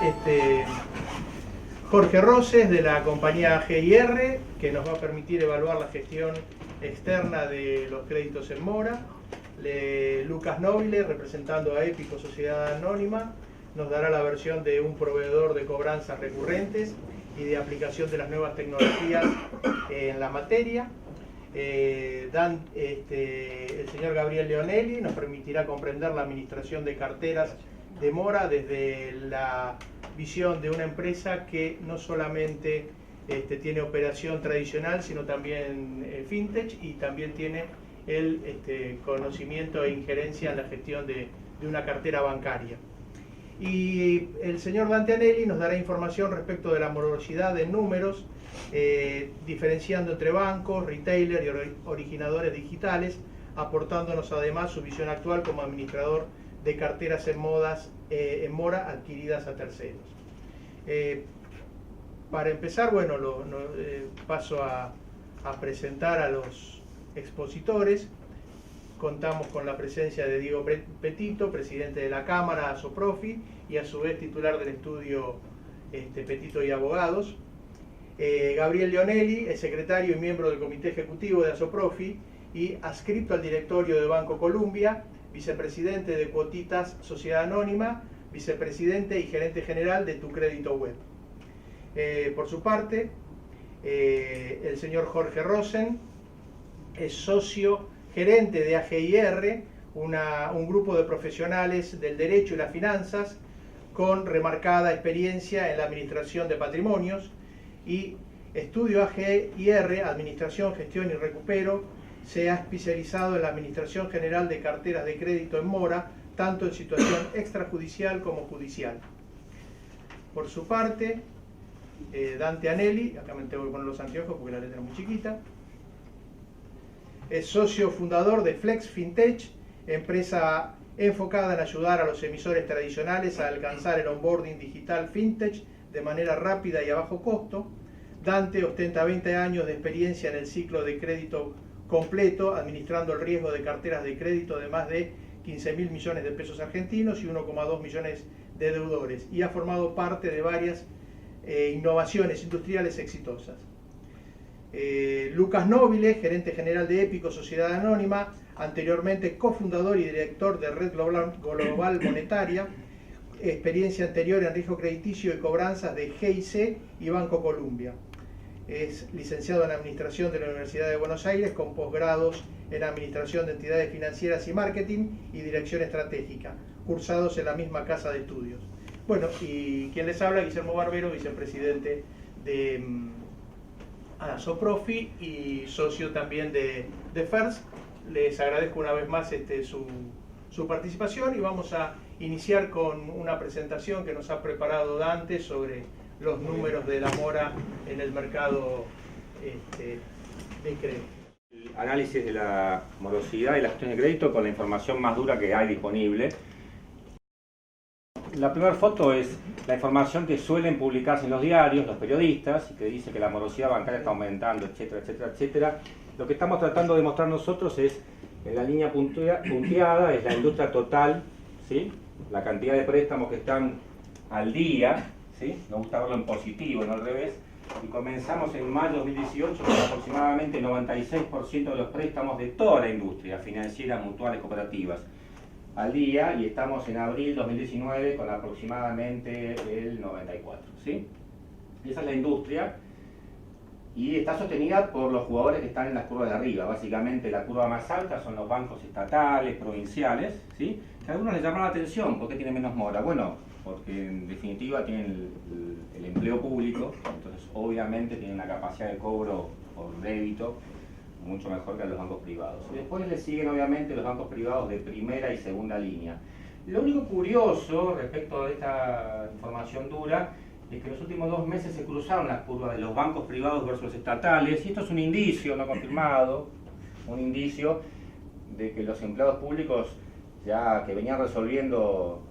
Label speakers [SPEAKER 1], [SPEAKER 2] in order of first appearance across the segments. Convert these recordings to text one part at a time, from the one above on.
[SPEAKER 1] está Jorge Roses de la compañía GIR, que nos va a permitir evaluar la gestión externa de los créditos en mora. Lucas Nobile, representando a Épico Sociedad Anónima, nos dará la versión de un proveedor de cobranzas recurrentes y de aplicación de las nuevas tecnologías en la materia. El señor Gabriel Leonelli nos permitirá comprender la administración de carteras de mora desde la visión de una empresa que no solamente tiene operación tradicional, sino también fintech, y también tiene el conocimiento e injerencia en la gestión de una cartera bancaria. Y el señor Dante Anelli nos dará información respecto de la morosidad de números, diferenciando entre bancos, retailers y originadores digitales, aportándonos además su visión actual como administrador de carteras en mora adquiridas a terceros. Para empezar, bueno, paso a presentar a los expositores. Contamos con la presencia de Diego Petito, presidente de la Cámara Asoprofi y a su vez titular del estudio Petito y Abogados. Gabriel Leonelli es secretario y miembro del Comité Ejecutivo de Asoprofi y adscrito al directorio de Banco Columbia, vicepresidente de Cuotitas Sociedad Anónima, vicepresidente y gerente general de Tu Crédito Web. Por su parte, el señor Jorge Rosen es socio gerente de AGIR, un grupo de profesionales del derecho y las finanzas con remarcada experiencia en la administración de patrimonios, y estudio AGIR, Administración, Gestión y Recupero. Se ha especializado en la administración general de carteras de crédito en mora, tanto en situación extrajudicial como judicial. Por su parte, Dante Anelli, acá me tengo que poner los anteojos porque la letra es muy chiquita, es socio fundador de Flex Fintech, empresa enfocada en ayudar a los emisores tradicionales a alcanzar el onboarding digital fintech de manera rápida y a bajo costo. Dante ostenta 20 años de experiencia en el ciclo de crédito completo, administrando el riesgo de carteras de crédito de más de 15.000 millones de pesos argentinos y 1,2 millones de deudores, y ha formado parte de varias innovaciones industriales exitosas. Lucas Nobile, gerente general de Épico Sociedad Anónima, anteriormente cofundador y director de Red Global Monetaria, experiencia anterior en riesgo crediticio y cobranzas de GIC y Banco Columbia. Es licenciado en Administración de la Universidad de Buenos Aires, con posgrados en Administración de Entidades Financieras y Marketing y Dirección Estratégica, cursados en la misma casa de estudios. Bueno, y quien les habla, Guillermo Barbero, vicepresidente de Asoprofi y socio también de FERS. Les agradezco una vez más su participación, y vamos a iniciar con una presentación que nos ha preparado Dante sobre los números de la mora en el mercado de crédito.
[SPEAKER 2] El análisis de la morosidad y la gestión de crédito con la información más dura que hay disponible. La primera foto es la información que suelen publicarse en los diarios, los periodistas, y que dice que la morosidad bancaria está aumentando, etcétera, etcétera, etcétera. Lo que estamos tratando de mostrar nosotros es, en la línea punteada, es la industria total, ¿sí? La cantidad de préstamos que están al día, ¿sí? Nos gusta verlo en positivo, no al revés. Y comenzamos en mayo de 2018 con aproximadamente el 96% de los préstamos de toda la industria, financieras, mutuales, cooperativas, al día, y estamos en abril 2019 con aproximadamente el 94%, ¿sí? Esa es la industria, y está sostenida por los jugadores que están en las curvas de arriba. Básicamente la curva más alta son los bancos estatales, provinciales, ¿sí? Que a algunos les llama la atención. ¿Por qué tienen menos mora? Bueno, porque en definitiva tienen el empleo público, entonces obviamente tienen una capacidad de cobro por débito mucho mejor que a los bancos privados. Y después le siguen obviamente los bancos privados de primera y segunda línea. Lo único curioso respecto a esta información dura es que en los últimos 2 meses se cruzaron las curvas de los bancos privados versus los estatales, y esto es un indicio no confirmado, un indicio de que los empleados públicos, ya que venían resolviendo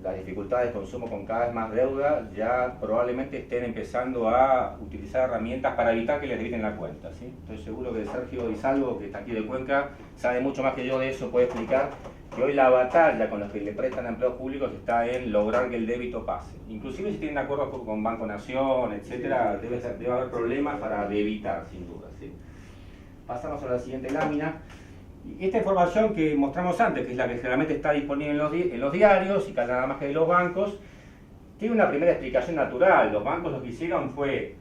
[SPEAKER 2] las dificultades de consumo con cada vez más deuda, ya probablemente estén empezando a utilizar herramientas para evitar que les debiten la cuenta, ¿sí? Estoy seguro que Sergio Di Salvo, que está aquí de Cuenca, sabe mucho más que yo de eso, puede explicar que hoy la batalla con los que le prestan a empleos públicos está en lograr que el débito pase. Inclusive si tienen acuerdos con Banco Nación, etcétera, debe haber problemas para debitar, sin duda. ¿Sí? Pasamos a la siguiente lámina. Esta información que mostramos antes, que es la que generalmente está disponible en los diarios y que nada más que de los bancos, tiene una primera explicación natural. Los bancos lo que hicieron fue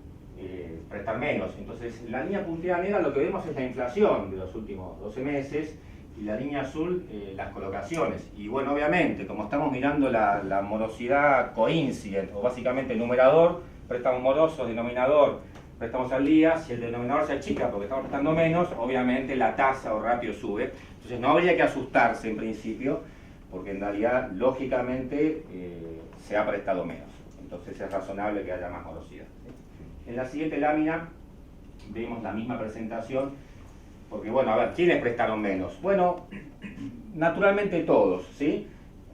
[SPEAKER 2] prestar menos. Entonces, en la línea punteada negra lo que vemos es la inflación de los últimos 12 meses y la línea azul las colocaciones. Y bueno, obviamente, como estamos mirando la morosidad coincident, o básicamente el numerador, préstamos morosos, denominador, préstamos al día, si el denominador se achica porque estamos prestando menos, obviamente la tasa o ratio sube. Entonces no habría que asustarse en principio, porque en realidad, lógicamente, se ha prestado menos. Entonces es razonable que haya más morosidad. En la siguiente lámina vemos la misma presentación, porque bueno, a ver, ¿quiénes prestaron menos? Bueno, naturalmente todos, ¿sí?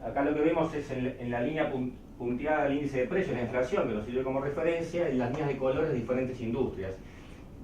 [SPEAKER 2] Acá lo que vemos es en la línea punteada del índice de precios, la inflación, que nos sirve como referencia, y las líneas de colores de diferentes industrias.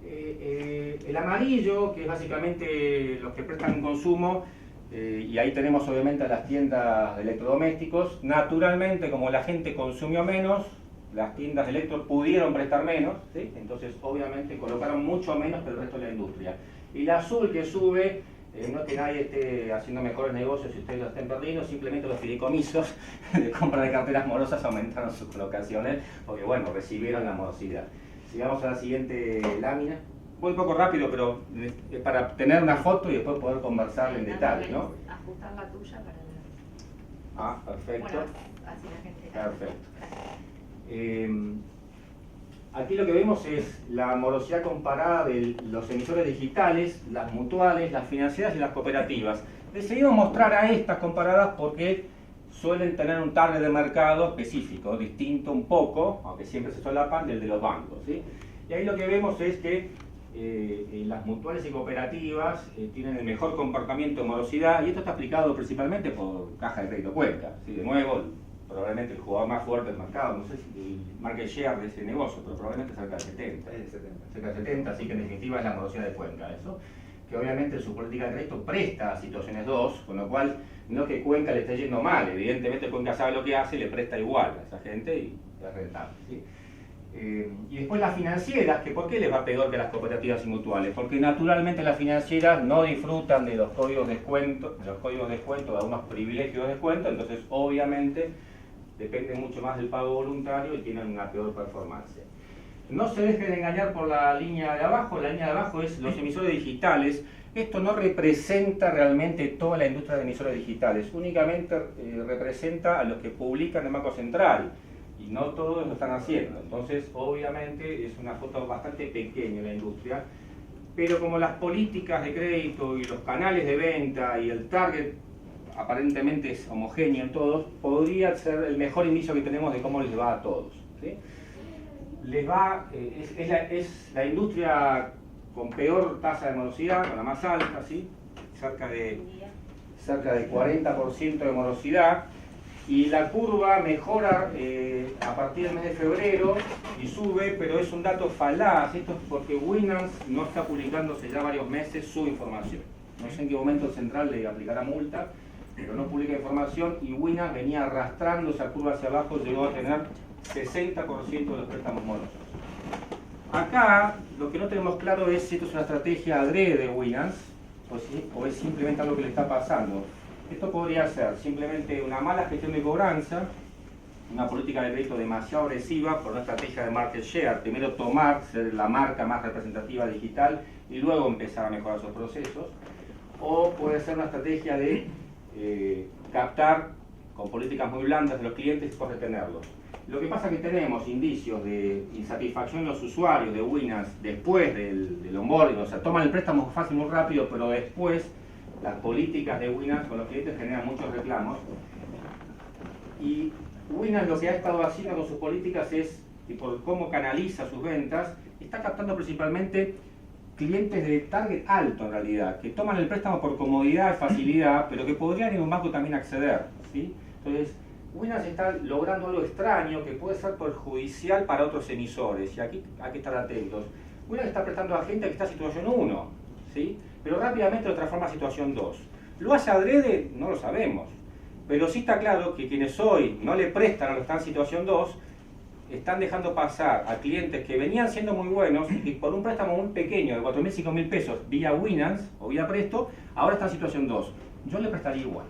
[SPEAKER 2] El amarillo, que es básicamente los que prestan un consumo, y ahí tenemos obviamente a las tiendas de electrodomésticos. Naturalmente, como la gente consumió menos, las tiendas de electro pudieron prestar menos, ¿sí? Entonces obviamente colocaron mucho menos que el resto de la industria. Y el azul que sube, no es que nadie esté haciendo mejores negocios si ustedes lo estén perdiendo, simplemente los fideicomisos de compra de carteras morosas aumentaron sus colocaciones, porque bueno, recibieron la morosidad. Sigamos a la siguiente lámina. Voy un poco rápido, pero es para tener una foto y después poder conversar en detalle, ¿no?
[SPEAKER 3] Ajustar la tuya para la...
[SPEAKER 2] Ah, perfecto.
[SPEAKER 3] Bueno, así la gente...
[SPEAKER 2] Perfecto. Aquí lo que vemos es la morosidad comparada de los emisores digitales, las mutuales, las financieras y las cooperativas. Decidimos mostrar a estas comparadas porque suelen tener un target de mercado específico, distinto un poco, aunque siempre se solapan, del de los bancos, ¿sí? Y ahí lo que vemos es que las mutuales y cooperativas tienen el mejor comportamiento de morosidad, y esto está explicado principalmente por Caja de Crédito Cuenca, ¿sí? De nuevo, probablemente el jugador más fuerte del mercado, no sé si el market share de ese negocio, pero probablemente cerca del 70. Cerca del 70, así que en definitiva es la morosidad de Cuenca, eso. Que obviamente en su política de crédito presta a situaciones 2, con lo cual no es que Cuenca le esté yendo mal, evidentemente Cuenca sabe lo que hace y le presta igual a esa gente y es rentable, ¿sí? Y después las financieras, que ¿por qué les va peor que las cooperativas y mutuales? Porque naturalmente las financieras no disfrutan de los códigos de descuento, de algunos privilegios de descuento, entonces obviamente depende mucho más del pago voluntario y tienen una peor performance. No se dejen engañar por la línea de abajo es los emisores digitales. Esto no representa realmente toda la industria de emisores digitales, únicamente representa a los que publican el Banco Central, y no todos lo están haciendo. Entonces, obviamente, es una foto bastante pequeña de la industria, pero como las políticas de crédito y los canales de venta y el target aparentemente es homogéneo en todos, podría ser el mejor indicio que tenemos de cómo les va a todos, ¿sí? Les va, es la industria con peor tasa de morosidad, con la más alta, ¿sí? cerca de 40% de morosidad, y la curva mejora a partir del mes de febrero y sube, pero es un dato falaz. Esto es porque Winans no está publicándose ya varios meses su información. No sé en qué momento el central le aplicará multa, pero no publica información, y Winans venía arrastrando esa curva hacia abajo, llegó a tener 60% de los préstamos morosos. Acá lo que no tenemos claro es si esto es una estrategia adrede de Winans o es simplemente algo que le está pasando. Esto podría ser simplemente una mala gestión de cobranza, una política de crédito demasiado agresiva por una estrategia de market share, primero tomar, ser la marca más representativa digital y luego empezar a mejorar sus procesos, o puede ser una estrategia de captar con políticas muy blandas de los clientes y después retenerlos. Lo que pasa es que tenemos indicios de insatisfacción de los usuarios de Winans después del onboarding, o sea, toman el préstamo fácil muy rápido, pero después las políticas de Winans con los clientes generan muchos reclamos, y Winans lo que ha estado haciendo con sus políticas es, y por cómo canaliza sus ventas, está captando principalmente clientes de target alto en realidad, que toman el préstamo por comodidad y facilidad, pero que podrían en un banco también acceder, ¿sí? Entonces, Winans está logrando algo extraño que puede ser perjudicial para otros emisores, y aquí hay que estar atentos. Winans está prestando a gente que está en situación 1, ¿sí? Pero rápidamente lo transforma a situación 2. ¿Lo hace adrede? No lo sabemos. Pero sí está claro que quienes hoy no le prestan a los que están en situación 2, están dejando pasar a clientes que venían siendo muy buenos y por un préstamo muy pequeño de 4.000, 5.000 pesos vía Winans o vía Presto, ahora está en situación 2. Yo le prestaría igual.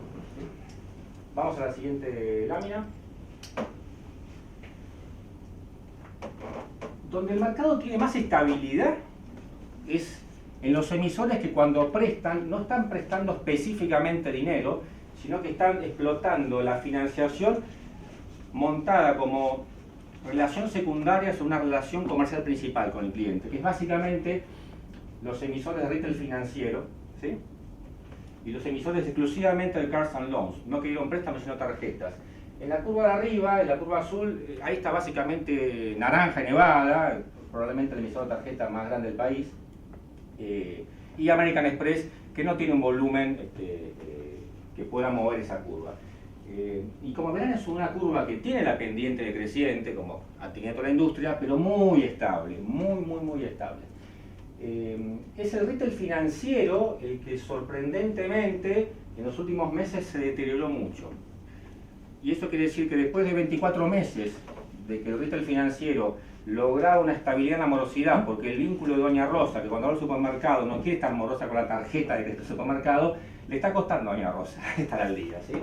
[SPEAKER 2] Vamos a la siguiente lámina. Donde el mercado tiene más estabilidad es en los emisores que cuando prestan, no están prestando específicamente dinero, sino que están explotando la financiación montada como relación secundaria sobre una relación comercial principal con el cliente, que es básicamente los emisores de retail financiero, ¿sí? Y los emisores exclusivamente de Cars and Loans, no que dieron préstamos sino tarjetas. En la curva de arriba, en la curva azul, ahí está básicamente Naranja y Nevada, probablemente el emisor de tarjeta más grande del país, y American Express, que no tiene un volumen que pueda mover esa curva. Y como verán, es una curva que tiene la pendiente decreciente, como tiene toda la industria, pero muy estable, muy estable. Es el retail financiero el que sorprendentemente en los últimos meses se deterioró mucho. Y esto quiere decir que después de 24 meses de que el retail financiero lograba una estabilidad en la morosidad, porque el vínculo de Doña Rosa, que cuando va al supermercado no quiere estar morosa con la tarjeta de crédito del supermercado, le está costando a Doña Rosa estar al día, ¿sí?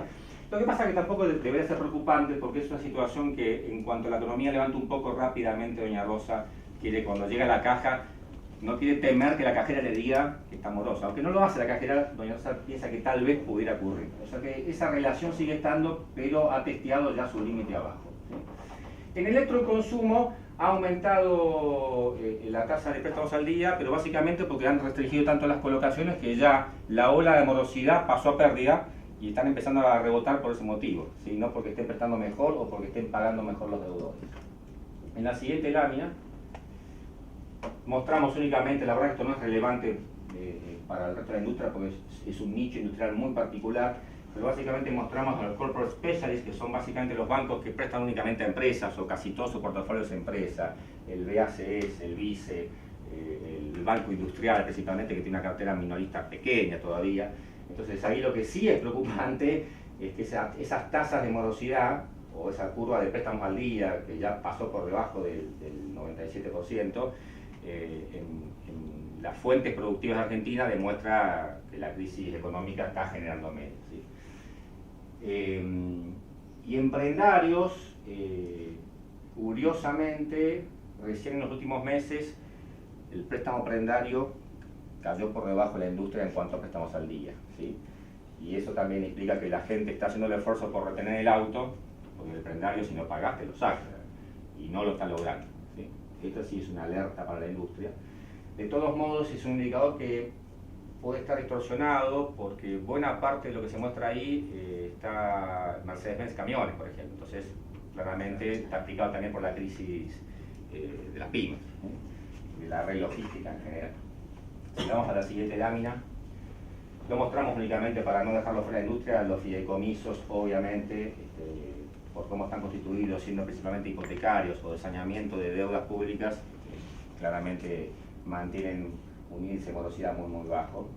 [SPEAKER 2] Lo que pasa es que tampoco debería ser preocupante, porque es una situación que en cuanto la economía levanta un poco rápidamente, Doña Rosa quiere, cuando llega a la caja, no quiere temer que la cajera le diga que está morosa. Aunque no lo hace la cajera, Doña Rosa piensa que tal vez pudiera ocurrir. O sea que esa relación sigue estando, pero ha testeado ya su límite abajo, ¿sí? En electroconsumo ha aumentado la tasa de préstamos al día, pero básicamente porque han restringido tanto las colocaciones que ya la ola de morosidad pasó a pérdida y están empezando a rebotar por ese motivo, ¿sí? No porque estén prestando mejor o porque estén pagando mejor los deudores. En la siguiente lámina mostramos únicamente, la verdad que esto no es relevante para el resto de la industria porque es un nicho industrial muy particular, pero básicamente mostramos a los corporate specialists, que son básicamente los bancos que prestan únicamente a empresas o casi todo su portafolio es empresa, el BACS, el BICE, el Banco Industrial principalmente, que tiene una cartera minorista pequeña todavía. Entonces ahí lo que sí es preocupante es que esas tasas de morosidad o esa curva de préstamos al día que ya pasó por debajo del 97%, en las fuentes productivas de Argentina demuestra que la crisis económica está generando menos, ¿sí? Y en prendarios, curiosamente, recién en los últimos meses el préstamo prendario cayó por debajo de la industria en cuanto a préstamos al día, ¿sí? Y eso también explica que la gente está haciendo el esfuerzo por retener el auto, porque el prendario, si no pagaste, lo sacas, y no lo está logrando, ¿sí? Esto sí es una alerta para la industria. De todos modos, es un indicador que puede estar distorsionado porque buena parte de lo que se muestra ahí está Mercedes-Benz Camiones, por ejemplo. Entonces, claramente está explicado también por la crisis de las pymes, de la red logística en general. Si vamos a la siguiente lámina, lo mostramos únicamente para no dejarlo fuera de la industria, los fideicomisos, obviamente, por cómo están constituidos, siendo principalmente hipotecarios o de saneamiento de deudas públicas, claramente mantienen un índice de morosidad muy bajo.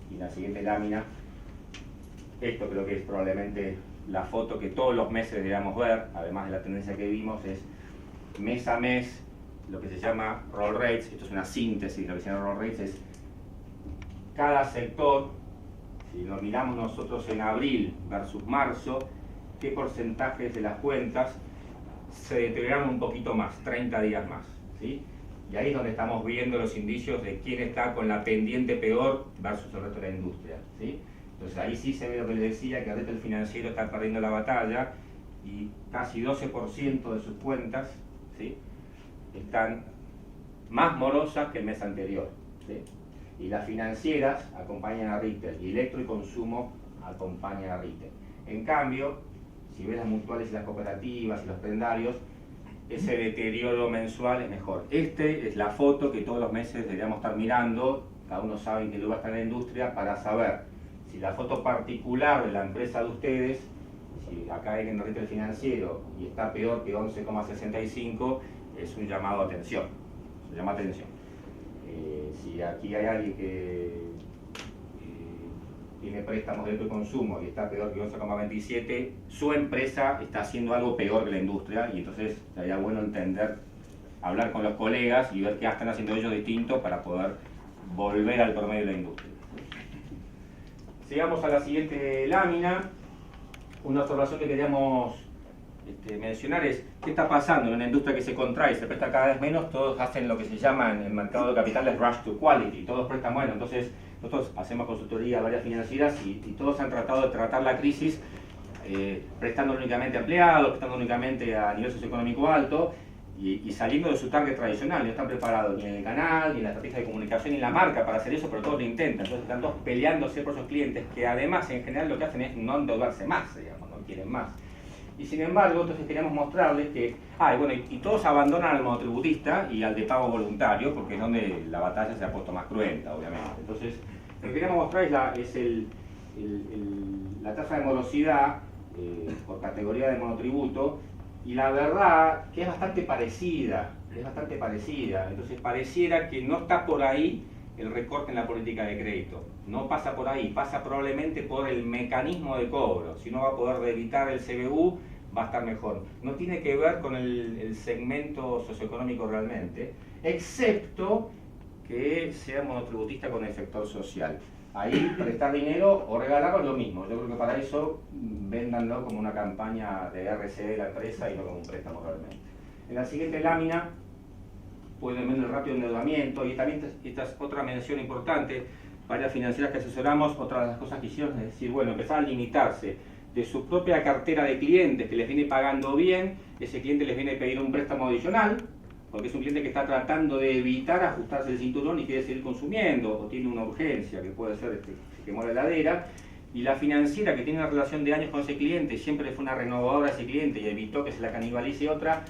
[SPEAKER 2] Y en la siguiente lámina, esto creo que es probablemente la foto que todos los meses deberíamos ver, además de la tendencia que vimos, es mes a mes lo que se llama roll rates. Esto es una síntesis de lo que se llama roll rates, es cada sector, si lo miramos nosotros en abril versus marzo, qué porcentajes de las cuentas se deterioraron un poquito más, 30 días más, ¿sí? Y ahí es donde estamos viendo los indicios de quién está con la pendiente peor versus el resto de la industria, ¿sí? Entonces ahí sí se ve lo que les decía, que el retail financiero está perdiendo la batalla y casi 12% de sus cuentas, ¿sí?, están más morosas que el mes anterior, ¿sí? Y las financieras acompañan a retail y electro y consumo acompañan a retail. En cambio, si ves las mutuales y las cooperativas y los prendarios, ese deterioro mensual es mejor. Este es la foto que todos los meses deberíamos estar mirando, cada uno sabe en qué lugar está en la industria, para saber si la foto particular de la empresa de ustedes, si acá hay en el retail financiero y está peor que 11,65, es un llamado a atención, se llama atención. Si aquí hay alguien que tiene préstamos de consumo y está peor que 11,27, su empresa está haciendo algo peor que la industria, y entonces sería bueno entender, hablar con los colegas y ver qué están haciendo ellos distinto para poder volver al promedio de la industria. Sigamos a la siguiente lámina. Una observación que queríamos mencionar es qué está pasando en una industria que se contrae, se presta cada vez menos. Todos hacen lo que se llama en el mercado de capitales rush to quality, todos prestan bueno. Entonces nosotros hacemos consultoría a varias financieras y todos han tratado de tratar la crisis prestando únicamente a empleados, prestando únicamente a nivel socioeconómico alto y saliendo de su target tradicional. No están preparados ni en el canal, ni en la estrategia de comunicación, ni en la marca para hacer eso, pero todos lo intentan. Entonces están todos peleándose por esos clientes que además en general lo que hacen es no endeudarse más, digamos, no quieren más. Y sin embargo, entonces queríamos mostrarles que, y todos abandonan al monotributista y al de pago voluntario, porque es donde la batalla se ha puesto más cruenta, obviamente. Entonces, lo que queríamos mostrar es la tasa de morosidad por categoría de monotributo, y la verdad que es bastante parecida, entonces pareciera que no está por ahí el recorte en la política de crédito, no pasa por ahí, pasa probablemente por el mecanismo de cobro. Si uno va a poder evitar el CBU, va a estar mejor. No tiene que ver con el segmento socioeconómico realmente, excepto que sea monotributista con el sector social. Ahí prestar dinero o regalarlo es lo mismo. Yo creo que para eso véndanlo como una campaña de RC de la empresa y no como un préstamo realmente. En la siguiente lámina pueden ver el ratio de endeudamiento, y también esta es otra mención importante. Varias financieras que asesoramos, otra de las cosas que hicieron es decir, bueno, empezar a limitarse de su propia cartera de clientes que les viene pagando bien. Ese cliente les viene a pedir un préstamo adicional, porque es un cliente que está tratando de evitar ajustarse el cinturón y quiere seguir consumiendo, o tiene una urgencia, que puede ser que quemó la heladera, y la financiera que tiene una relación de años con ese cliente, siempre fue una renovadora a ese cliente y evitó que se la canibalice otra,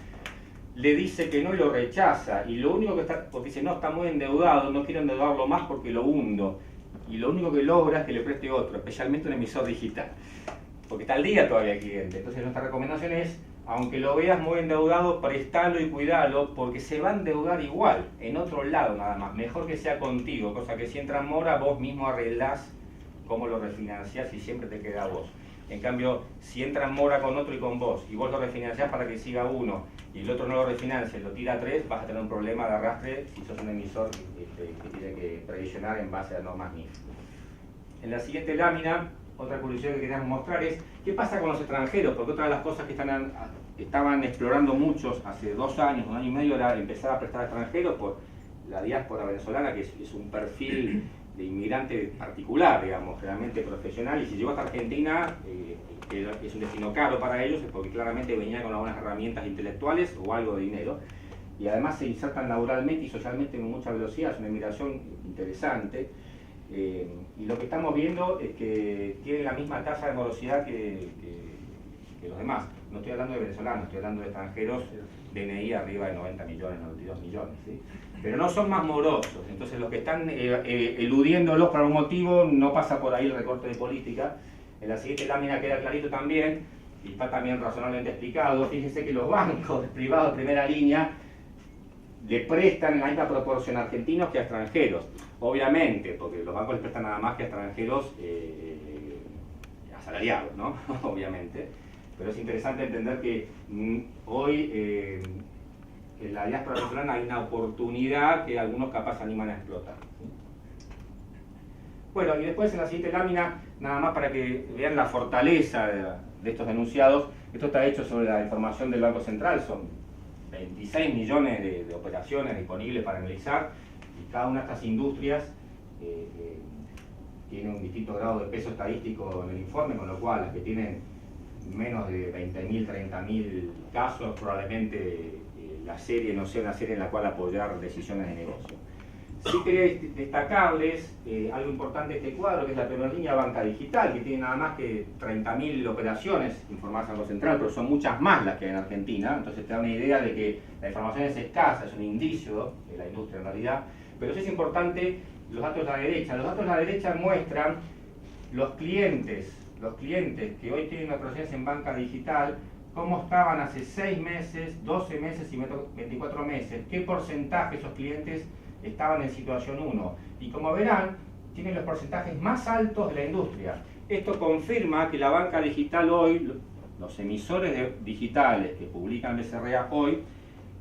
[SPEAKER 2] le dice que no y lo rechaza, y lo único que está, porque dice, no, está muy endeudado, no quiero endeudarlo más porque lo hundo, y lo único que logra es que le preste otro, especialmente un emisor digital, porque está al día todavía el cliente. Entonces nuestra recomendación es, aunque lo veas muy endeudado, prestalo y cuidalo, porque se va a endeudar igual, en otro lado nada más. Mejor que sea contigo, cosa que si entra en mora, vos mismo arreglás cómo lo refinanciás y siempre te queda a vos. En cambio, si entra en mora con otro y con vos, y vos lo refinanciás para que siga uno, y el otro no lo refinancia y lo tira a 3, vas a tener un problema de arrastre si sos un emisor que tiene que previsionar en base a normas MIF. En la siguiente lámina, otra curiosidad que queríamos mostrar es qué pasa con los extranjeros, porque otra de las cosas que estaban explorando muchos hace 2 años, 1 año y medio, era empezar a prestar a extranjeros por la diáspora venezolana, que es un perfil de inmigrante particular, digamos, generalmente profesional, y si llegó hasta Argentina, que es un destino caro para ellos, es porque claramente venía con algunas herramientas intelectuales o algo de dinero, y además se insertan laboralmente y socialmente con mucha velocidad. Es una inmigración interesante. Y lo que estamos viendo es que tienen la misma tasa de morosidad que los demás. No estoy hablando de venezolanos, estoy hablando de extranjeros, DNI arriba de 90 millones, 92 millones, ¿sí? Pero no son más morosos. Entonces los que están eludiéndolos por algún motivo, no pasa por ahí el recorte de política. En la siguiente lámina queda clarito también, y está también razonablemente explicado. Fíjense que los bancos privados de primera línea le prestan en la misma proporción a argentinos que a extranjeros. Obviamente, porque los bancos les prestan nada más que a extranjeros asalariados, ¿no? Obviamente. Pero es interesante entender que hoy en la diáspora venezolana hay una oportunidad que algunos capaz animan a explotar, ¿sí? Bueno, y después en la siguiente lámina, nada más para que vean la fortaleza de estos denunciados. Esto está hecho sobre la información del Banco Central, son 26 millones de operaciones disponibles para analizar, y cada una de estas industrias tiene un distinto grado de peso estadístico en el informe, con lo cual las que tienen menos de 20.000, 30.000 casos, probablemente la serie no sea una serie en la cual apoyar decisiones de negocio. Sí quería destacarles algo importante de este cuadro, que es la primera línea banca digital, que tiene nada más que 30.000 operaciones informadas al Banco Central, pero son muchas más las que hay en Argentina. Entonces te da una idea de que la información es escasa, es un indicio de la industria en realidad. Pero sí es importante los datos de la derecha. Los datos de la derecha muestran los clientes que hoy tienen operaciones en banca digital, cómo estaban hace 6 meses, 12 meses y 24 meses, qué porcentaje de esos clientes estaban en situación 1. Y como verán, tiene los porcentajes más altos de la industria. Esto confirma que la banca digital hoy, los emisores digitales que publican BCRA hoy,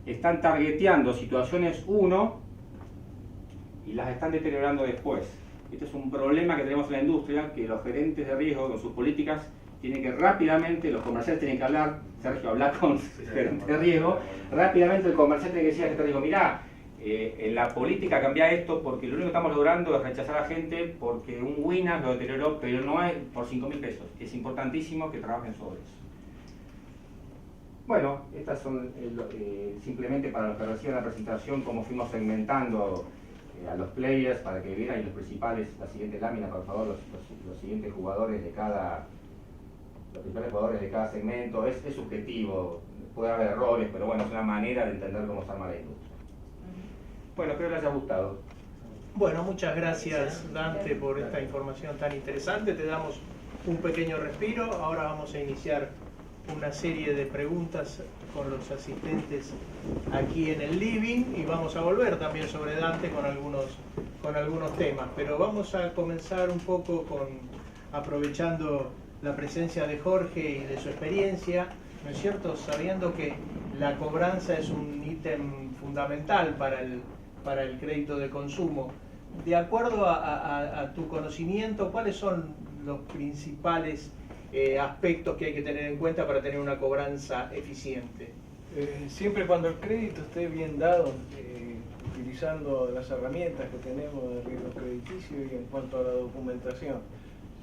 [SPEAKER 2] están targeteando situaciones 1 y las están deteriorando después. Este es un problema que tenemos en la industria, que los gerentes de riesgo con sus políticas tienen que rápidamente, los comerciales tienen que hablar, Sergio, hablar con el gerente de riesgo, rápidamente el comercial tiene que decir al gerente de riesgo, mirá, en la política cambia esto porque lo único que estamos logrando es rechazar a la gente porque un Winas lo deterioró, pero no es por 5.000 pesos. Es importantísimo que trabajen sobre eso. Bueno, estas son simplemente para los que reciban la presentación, cómo fuimos segmentando a los players para que vieran, y los principales, la siguiente lámina, por favor, los siguientes jugadores de cada, los principales jugadores de cada segmento. Es subjetivo, puede haber errores, pero bueno, es una manera de entender cómo se arma la industria. Bueno, espero les haya gustado.
[SPEAKER 1] Bueno, muchas gracias Dante por esta información tan interesante. Te damos un pequeño respiro. Ahora vamos a iniciar una serie de preguntas con los asistentes aquí en el living y vamos a volver también sobre Dante con algunos temas. Pero vamos a comenzar un poco aprovechando la presencia de Jorge y de su experiencia, ¿no es cierto? Sabiendo que la cobranza es un ítem fundamental para el crédito de consumo. De acuerdo a tu conocimiento, ¿cuáles son los principales aspectos que hay que tener en cuenta para tener una cobranza eficiente?
[SPEAKER 4] Siempre cuando el crédito esté bien dado, utilizando las herramientas que tenemos de riesgo crediticio, y en cuanto a la documentación,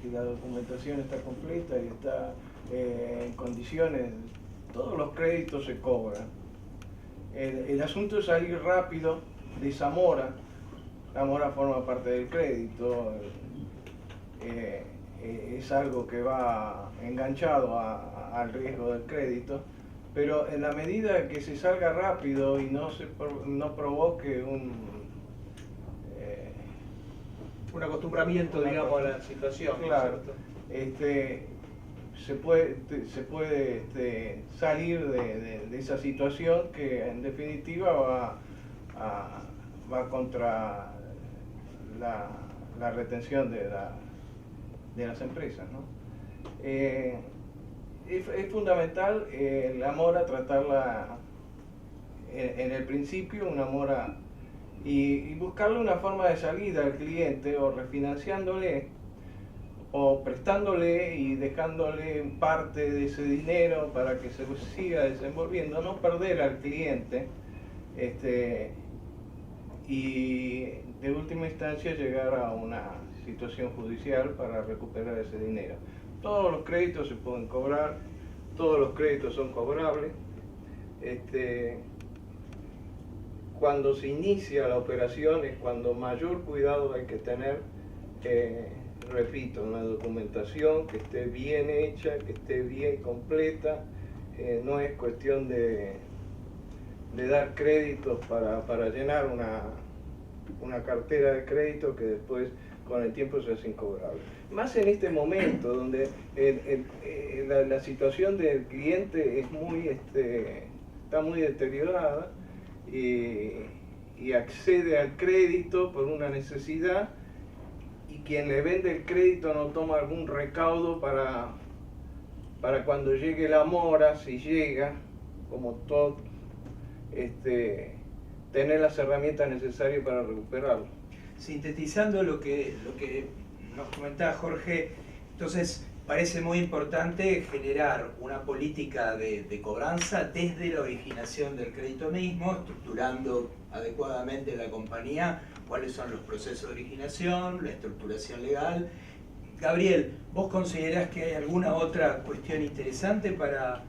[SPEAKER 4] si la documentación está completa y está en condiciones, todos los créditos se cobran. El asunto es salir rápido de esa mora. La mora forma parte del crédito, es algo que va enganchado al riesgo del crédito, pero en la medida que se salga rápido y no provoque un
[SPEAKER 1] acostumbramiento, digamos, a la situación.
[SPEAKER 4] Claro, se puede salir de esa situación que en definitiva va contra la retención de las empresas, ¿no? Es fundamental la mora tratarla en el principio, una mora, y buscarle una forma de salida al cliente, o refinanciándole o prestándole y dejándole parte de ese dinero para que se siga desenvolviendo, no perder al cliente, y de última instancia llegar a una situación judicial para recuperar ese dinero. Todos los créditos se pueden cobrar, todos los créditos son cobrables. Cuando se inicia la operación es cuando mayor cuidado hay que tener, repito, una documentación que esté bien hecha, que esté bien completa. No es cuestión de dar créditos para llenar una cartera de crédito que después con el tiempo se hace incobrable. Más en este momento donde la situación del cliente es está muy deteriorada y accede al crédito por una necesidad, y quien le vende el crédito no toma algún recaudo para cuando llegue la mora, si llega, como todo, tener las herramientas necesarias para recuperarlo.
[SPEAKER 5] Sintetizando lo que nos comentaba Jorge, entonces parece muy importante generar una política de cobranza desde la originación del crédito mismo, estructurando adecuadamente la compañía, cuáles son los procesos de originación, la estructuración legal. Gabriel, ¿vos considerás que hay alguna otra cuestión interesante para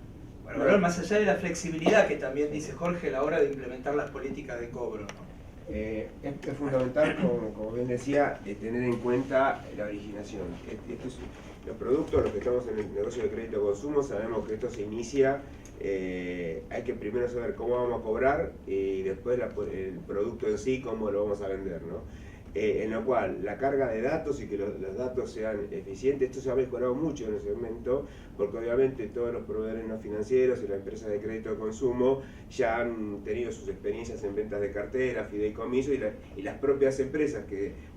[SPEAKER 5] valorar, más allá de la flexibilidad que también dice Jorge a la hora de implementar las políticas de cobro, ¿no?
[SPEAKER 6] Es fundamental, como bien decía, tener en cuenta la originación. Los productos, los que estamos en el negocio de crédito de consumo, sabemos que esto se inicia, hay que primero saber cómo vamos a cobrar y después el producto en sí, cómo lo vamos a vender, ¿no? en lo cual la carga de datos y que los datos sean eficientes, esto se ha mejorado mucho en el segmento, porque obviamente todos los proveedores no financieros y las empresas de crédito de consumo ya han tenido sus experiencias en ventas de carteras, fideicomisos, y las propias empresas,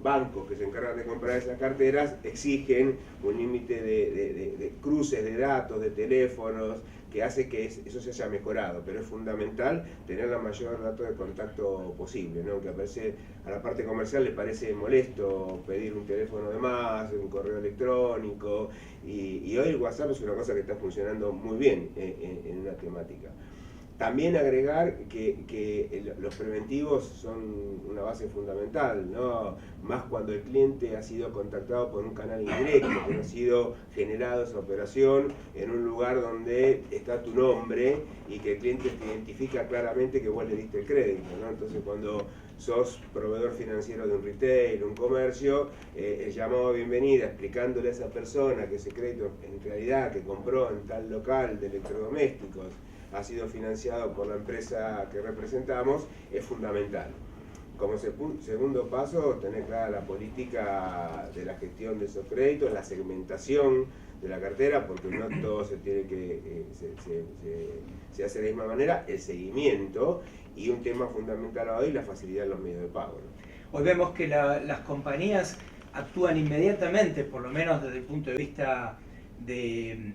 [SPEAKER 6] bancos que se encargan de comprar esas carteras, exigen un límite de cruces de datos, de teléfonos, que hace que eso se haya mejorado, pero es fundamental tener la mayor dato de contacto posible, ¿no? Que a la parte comercial le parece molesto pedir un teléfono de más, un correo electrónico, y hoy el WhatsApp es una cosa que está funcionando muy bien en una temática. También agregar que los preventivos son una base fundamental, ¿no? Más cuando el cliente ha sido contactado por un canal indirecto, que no ha sido generado esa operación en un lugar donde está tu nombre y que el cliente te identifica claramente que vos le diste el crédito, ¿no? Entonces cuando sos proveedor financiero de un retail, un comercio, el llamado de bienvenida explicándole a esa persona que ese crédito en realidad que compró en tal local de electrodomésticos ha sido financiado por la empresa que representamos, es fundamental. Como segundo paso, tener clara la política de la gestión de esos créditos, la segmentación de la cartera, porque no todo se tiene que se hace de la misma manera, el seguimiento, y un tema fundamental hoy, la facilidad de los medios de pago, ¿no?
[SPEAKER 5] Hoy vemos que las compañías actúan inmediatamente, por lo menos desde el punto de vista de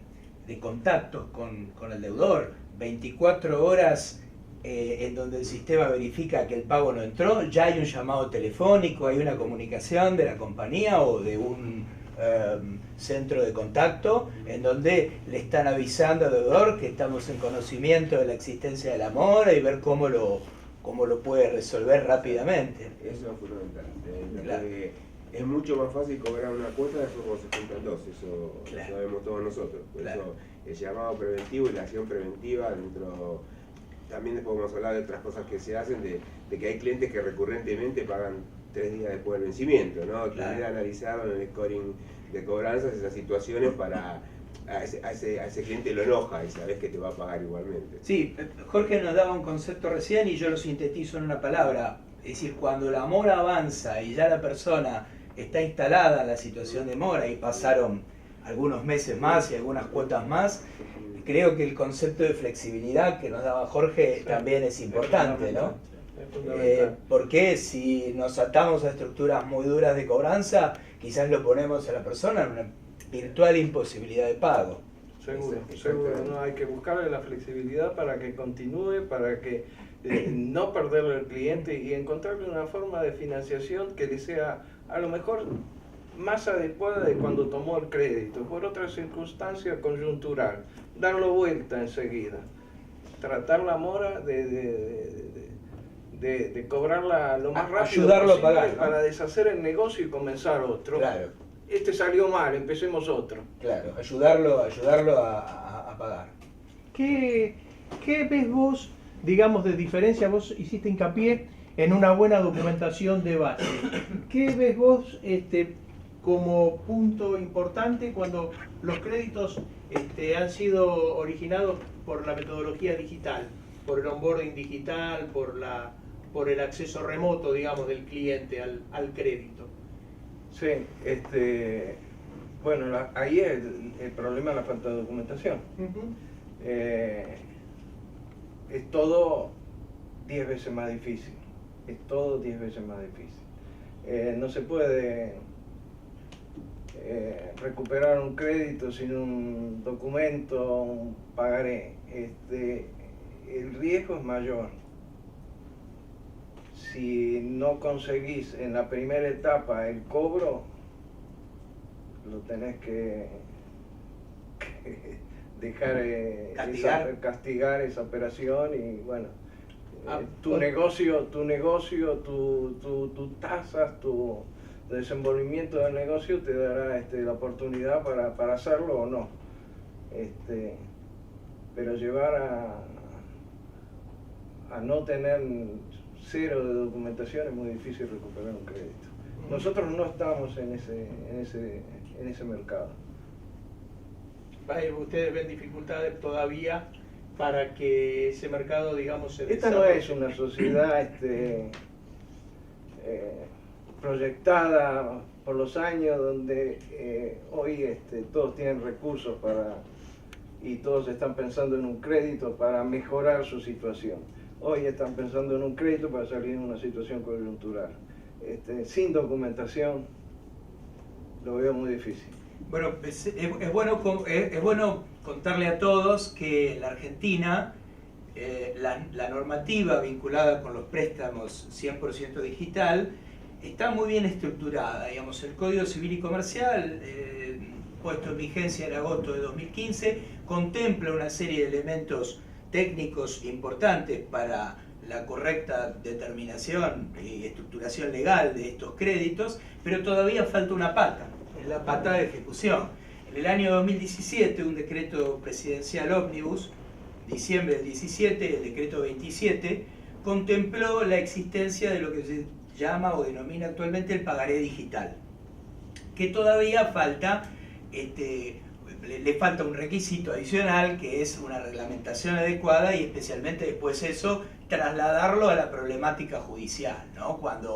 [SPEAKER 5] contactos con el deudor. 24 horas en donde el sistema verifica que el pago no entró, ya hay un llamado telefónico, hay una comunicación de la compañía o de un centro de contacto en donde le están avisando al deudor que estamos en conocimiento de la existencia de la mora y ver cómo lo puede resolver rápidamente.
[SPEAKER 6] Eso es fundamental.
[SPEAKER 5] Claro.
[SPEAKER 6] Es mucho más fácil cobrar una cuota después cuando se juntan dos, eso
[SPEAKER 5] claro.
[SPEAKER 6] Lo sabemos todos nosotros. Por
[SPEAKER 5] claro.
[SPEAKER 6] Eso el llamado preventivo y la acción preventiva dentro. También después vamos a hablar de otras cosas que se hacen, de que hay clientes que recurrentemente pagan 3 días después del vencimiento, ¿no?
[SPEAKER 5] Claro.
[SPEAKER 6] Tener analizado en el scoring de cobranzas esas situaciones para a ese cliente lo enoja y sabes que te va a pagar igualmente.
[SPEAKER 5] Sí, Jorge nos daba un concepto recién y yo lo sintetizo en una palabra. Es decir, cuando la mora avanza y ya la persona está instalada en la situación de mora y pasaron algunos meses más y algunas cuotas más, creo que el concepto de flexibilidad que nos daba Jorge también es importante, ¿no? Porque si nos atamos a estructuras muy duras de cobranza, quizás lo ponemos a la persona en una virtual imposibilidad de pago.
[SPEAKER 4] Seguro, no hay que buscarle la flexibilidad para que continúe, para que no perderle al cliente y encontrarle una forma de financiación que le sea a lo mejor más adecuada de cuando tomó el crédito, por otra circunstancia coyuntural, darlo vuelta enseguida, tratar la mora de cobrarla lo más rápido
[SPEAKER 5] ayudarlo
[SPEAKER 4] posible
[SPEAKER 5] a pagar, ¿no?
[SPEAKER 4] Para deshacer el negocio y comenzar otro.
[SPEAKER 5] Claro.
[SPEAKER 4] Este salió mal, empecemos otro.
[SPEAKER 5] Claro, ayudarlo a pagar.
[SPEAKER 1] ¿Qué ves vos, digamos, de diferencia? Vos hiciste hincapié en una buena documentación de base. ¿Qué ves vos como punto importante cuando los créditos han sido originados por la metodología digital, por el onboarding digital, por el acceso remoto, digamos, del cliente al crédito?
[SPEAKER 4] Sí, bueno, ahí es el problema de la falta de documentación. Es todo 10 veces más difícil. Es todo 10 veces más difícil. No se puede recuperar un crédito sin un documento, un pagaré. El riesgo es mayor. Si no conseguís en la primera etapa el cobro, lo tenés que dejar castigar esa operación y bueno, tu negocio, tus tasas, tu desenvolvimiento del negocio te dará la oportunidad para hacerlo o no. Pero llevar a no tener cero de documentación es muy difícil recuperar un crédito. Nosotros no estamos en ese mercado.
[SPEAKER 1] ¿Ustedes ven dificultades todavía para que ese mercado, digamos, se
[SPEAKER 4] Esta no es una sociedad proyectada por los años, donde hoy todos tienen recursos y todos están pensando en un crédito para mejorar su situación. Hoy están pensando en un crédito para salir de una situación coyuntural. Sin documentación lo veo muy difícil.
[SPEAKER 5] Bueno, es bueno contarle a todos que en la Argentina la normativa vinculada con los préstamos 100% digital está muy bien estructurada. Digamos, el Código Civil y Comercial, puesto en vigencia en agosto de 2015, contempla una serie de elementos técnicos importantes para la correcta determinación y estructuración legal de estos créditos, pero todavía falta una pata, es la pata de ejecución. En el año 2017, un decreto presidencial ómnibus, diciembre del 17, el decreto 27, contempló la existencia de lo que se llama o denomina actualmente el pagaré digital, que todavía falta, le falta un requisito adicional, que es una reglamentación adecuada y especialmente después eso trasladarlo a la problemática judicial, ¿no? Cuando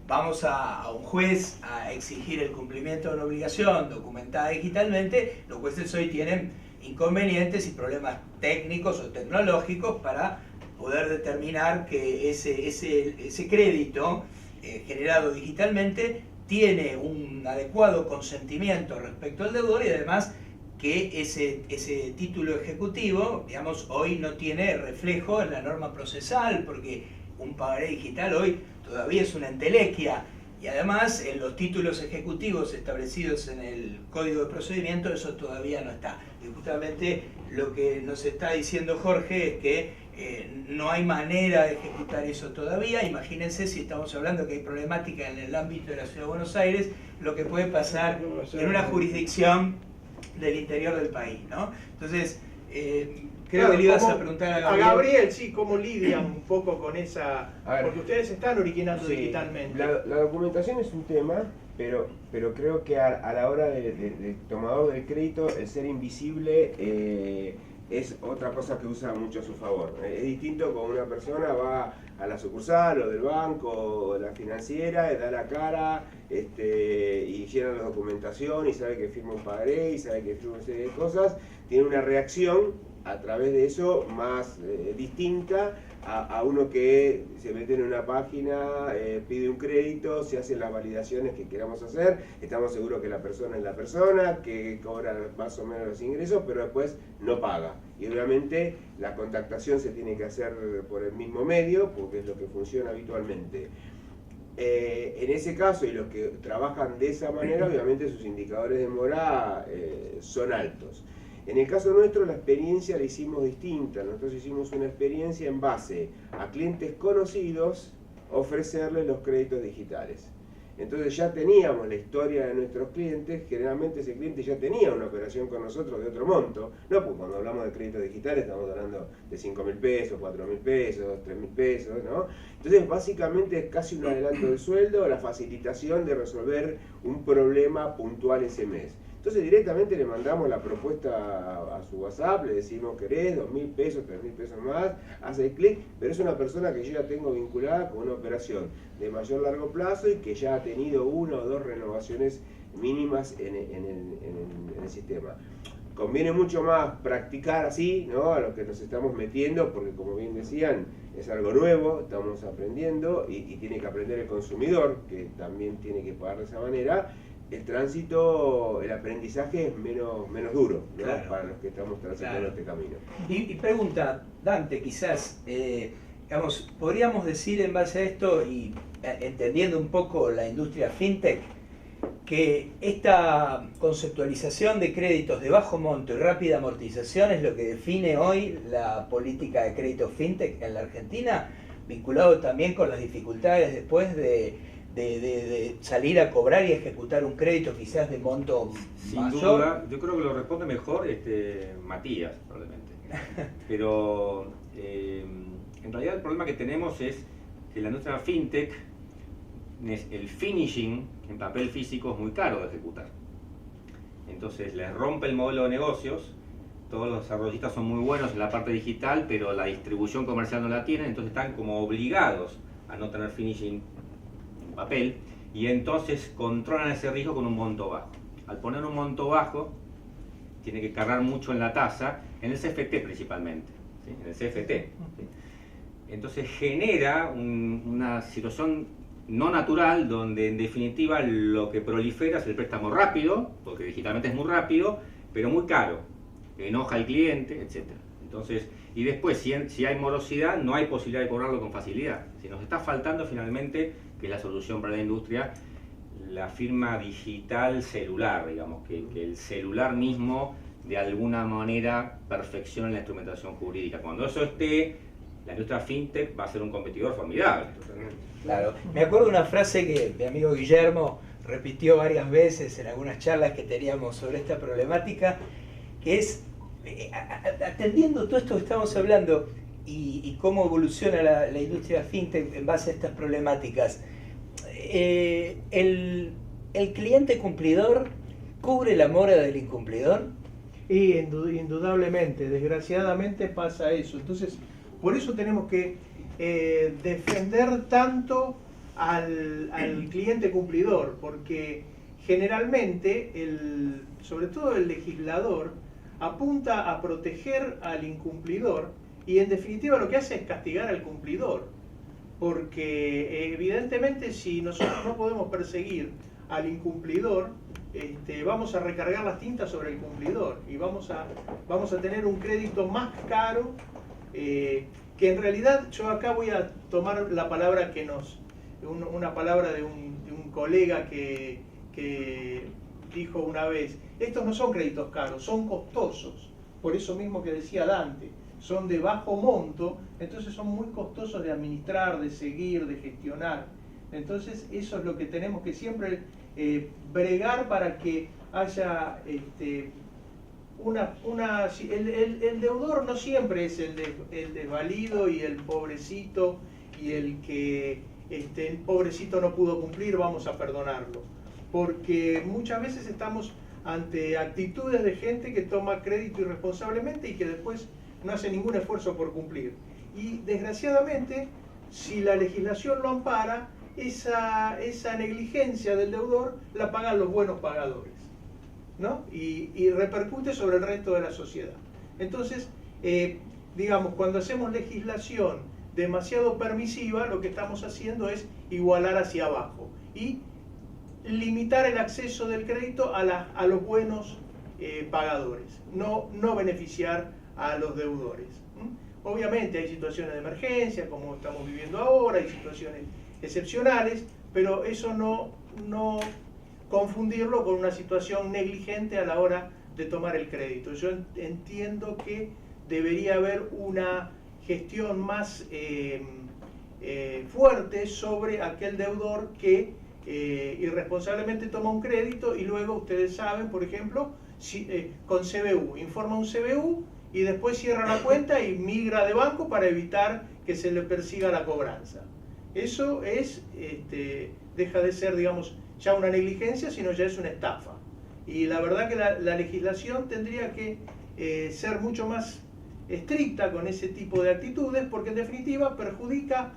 [SPEAKER 5] vamos a un juez a exigir el cumplimiento de una obligación documentada digitalmente, los jueces hoy tienen inconvenientes y problemas técnicos o tecnológicos para poder determinar que ese crédito generado digitalmente tiene un adecuado consentimiento respecto al deudor y además que ese título ejecutivo, digamos, hoy no tiene reflejo en la norma procesal, porque un pagaré digital hoy todavía es una entelequia, y además en los títulos ejecutivos establecidos en el Código de Procedimiento eso todavía no está. Y justamente lo que nos está diciendo Jorge es que no hay manera de ejecutar eso todavía. Imagínense si estamos hablando que hay problemática en el ámbito de la Ciudad de Buenos Aires, lo que puede pasar en una jurisdicción del interior del país, ¿no? Entonces, creo que le ibas a preguntar a Gabriel.
[SPEAKER 1] A Gabriel, sí, cómo lidian un poco con esa... Porque ustedes están originando
[SPEAKER 6] sí,
[SPEAKER 1] digitalmente.
[SPEAKER 6] La documentación es un tema, pero creo que a la hora del tomador del crédito, el ser invisible es otra cosa que usa mucho a su favor. Es distinto cuando una persona va a la sucursal o del banco o de la financiera, da la cara y llena la documentación y sabe que firma un pagaré y sabe que firma una serie de cosas, tiene una reacción a través de eso más distinta a uno que se mete en una página, pide un crédito, se hacen las validaciones que queramos hacer, estamos seguros que la persona es la persona, que cobra más o menos los ingresos, pero después no paga. Y obviamente la contactación se tiene que hacer por el mismo medio, porque es lo que funciona habitualmente. En ese caso, y los que trabajan de esa manera, obviamente sus indicadores de mora son altos. En el caso nuestro la experiencia la hicimos distinta. Nosotros hicimos una experiencia en base a clientes conocidos ofrecerles los créditos digitales. Entonces ya teníamos la historia de nuestros clientes, generalmente ese cliente ya tenía una operación con nosotros de otro monto, no, pues cuando hablamos de créditos digitales estamos hablando de 5.000 pesos, 4.000 pesos, 3.000 pesos, ¿no? Entonces básicamente es casi un adelanto del sueldo, la facilitación de resolver un problema puntual ese mes. Entonces directamente le mandamos la propuesta a su WhatsApp, le decimos querés 2.000 pesos, 3.000 pesos más, hace clic, pero es una persona que yo ya tengo vinculada con una operación de mayor largo plazo y que ya ha tenido 1 o 2 renovaciones mínimas en el sistema. Conviene mucho más practicar así, ¿no? A los que nos estamos metiendo, porque como bien decían, es algo nuevo, estamos aprendiendo y tiene que aprender el consumidor, que también tiene que pagar de esa manera. El tránsito, el aprendizaje es menos duro, ¿no? Claro. Para los que estamos transitando este camino.
[SPEAKER 5] Y pregunta, Dante, quizás, digamos, podríamos decir en base a esto y entendiendo un poco la industria fintech, que esta conceptualización de créditos de bajo monto y rápida amortización es lo que define hoy la política de crédito fintech en la Argentina, vinculado también con las dificultades después de salir a cobrar y ejecutar un crédito quizás de monto
[SPEAKER 2] sin
[SPEAKER 5] mayor.
[SPEAKER 2] Duda, yo creo que lo responde mejor Matías, probablemente. Pero en realidad el problema que tenemos es que la industria fintech, el finishing en papel físico es muy caro de ejecutar. Entonces les rompe el modelo de negocios. Todos los desarrollistas son muy buenos en la parte digital, pero la distribución comercial no la tienen, entonces están como obligados a no tener finishing papel, y entonces controlan ese riesgo con un monto bajo. Al poner un monto bajo, tiene que cargar mucho en la tasa, en el CFT principalmente, ¿sí? En el CFT. ¿Sí? Entonces genera una situación no natural donde en definitiva lo que prolifera es el préstamo rápido, porque digitalmente es muy rápido, pero muy caro, enoja al cliente, etc. Entonces, y después si hay morosidad no hay posibilidad de cobrarlo con facilidad. Si nos está faltando finalmente, que es la solución para la industria, la firma digital celular, digamos, que el celular mismo de alguna manera perfeccione la instrumentación jurídica. Cuando eso esté, la industria fintech va a ser un competidor formidable.
[SPEAKER 5] Claro, me acuerdo de una frase que mi amigo Guillermo repitió varias veces en algunas charlas que teníamos sobre esta problemática, que es, atendiendo todo esto que estamos hablando y cómo evoluciona la industria fintech en base a estas problemáticas, ¿el cliente cumplidor cubre la mora del incumplidor?
[SPEAKER 1] Y indudablemente, desgraciadamente pasa eso. Entonces, por eso tenemos que defender tanto al cliente cumplidor, porque generalmente, sobre todo el legislador, apunta a proteger al incumplidor y en definitiva lo que hace es castigar al cumplidor, porque evidentemente si nosotros no podemos perseguir al incumplidor, vamos a recargar las tintas sobre el cumplidor y vamos a tener un crédito más caro, que en realidad yo acá voy a tomar la palabra una palabra de un colega que dijo una vez: estos no son créditos caros, son costosos, por eso mismo que decía Dante, son de bajo monto, entonces son muy costosos de administrar, de seguir, de gestionar. Entonces eso es lo que tenemos que siempre bregar para que haya el deudor no siempre es el desvalido y el pobrecito y el que el pobrecito no pudo cumplir, vamos a perdonarlo, porque muchas veces estamos ante actitudes de gente que toma crédito irresponsablemente y que después no hace ningún esfuerzo por cumplir. Y desgraciadamente, si la legislación lo ampara, esa negligencia del deudor la pagan los buenos pagadores, ¿no? Y repercute sobre el resto de la sociedad. Entonces, digamos, cuando hacemos legislación demasiado permisiva, lo que estamos haciendo es igualar hacia abajo y limitar el acceso del crédito a los buenos pagadores, no beneficiar a los deudores. Obviamente hay situaciones de emergencia, como estamos viviendo ahora, hay situaciones excepcionales, pero eso no confundirlo con una situación negligente a la hora de tomar el crédito. Yo entiendo que debería haber una gestión más fuerte sobre aquel deudor que irresponsablemente toma un crédito y luego ustedes saben, por ejemplo, con CBU, informa un CBU y después cierra la cuenta y migra de banco para evitar que se le persiga la cobranza. Eso deja de ser, digamos, ya una negligencia, sino ya es una estafa. Y la verdad que la legislación tendría que ser mucho más estricta con ese tipo de actitudes, porque en definitiva perjudica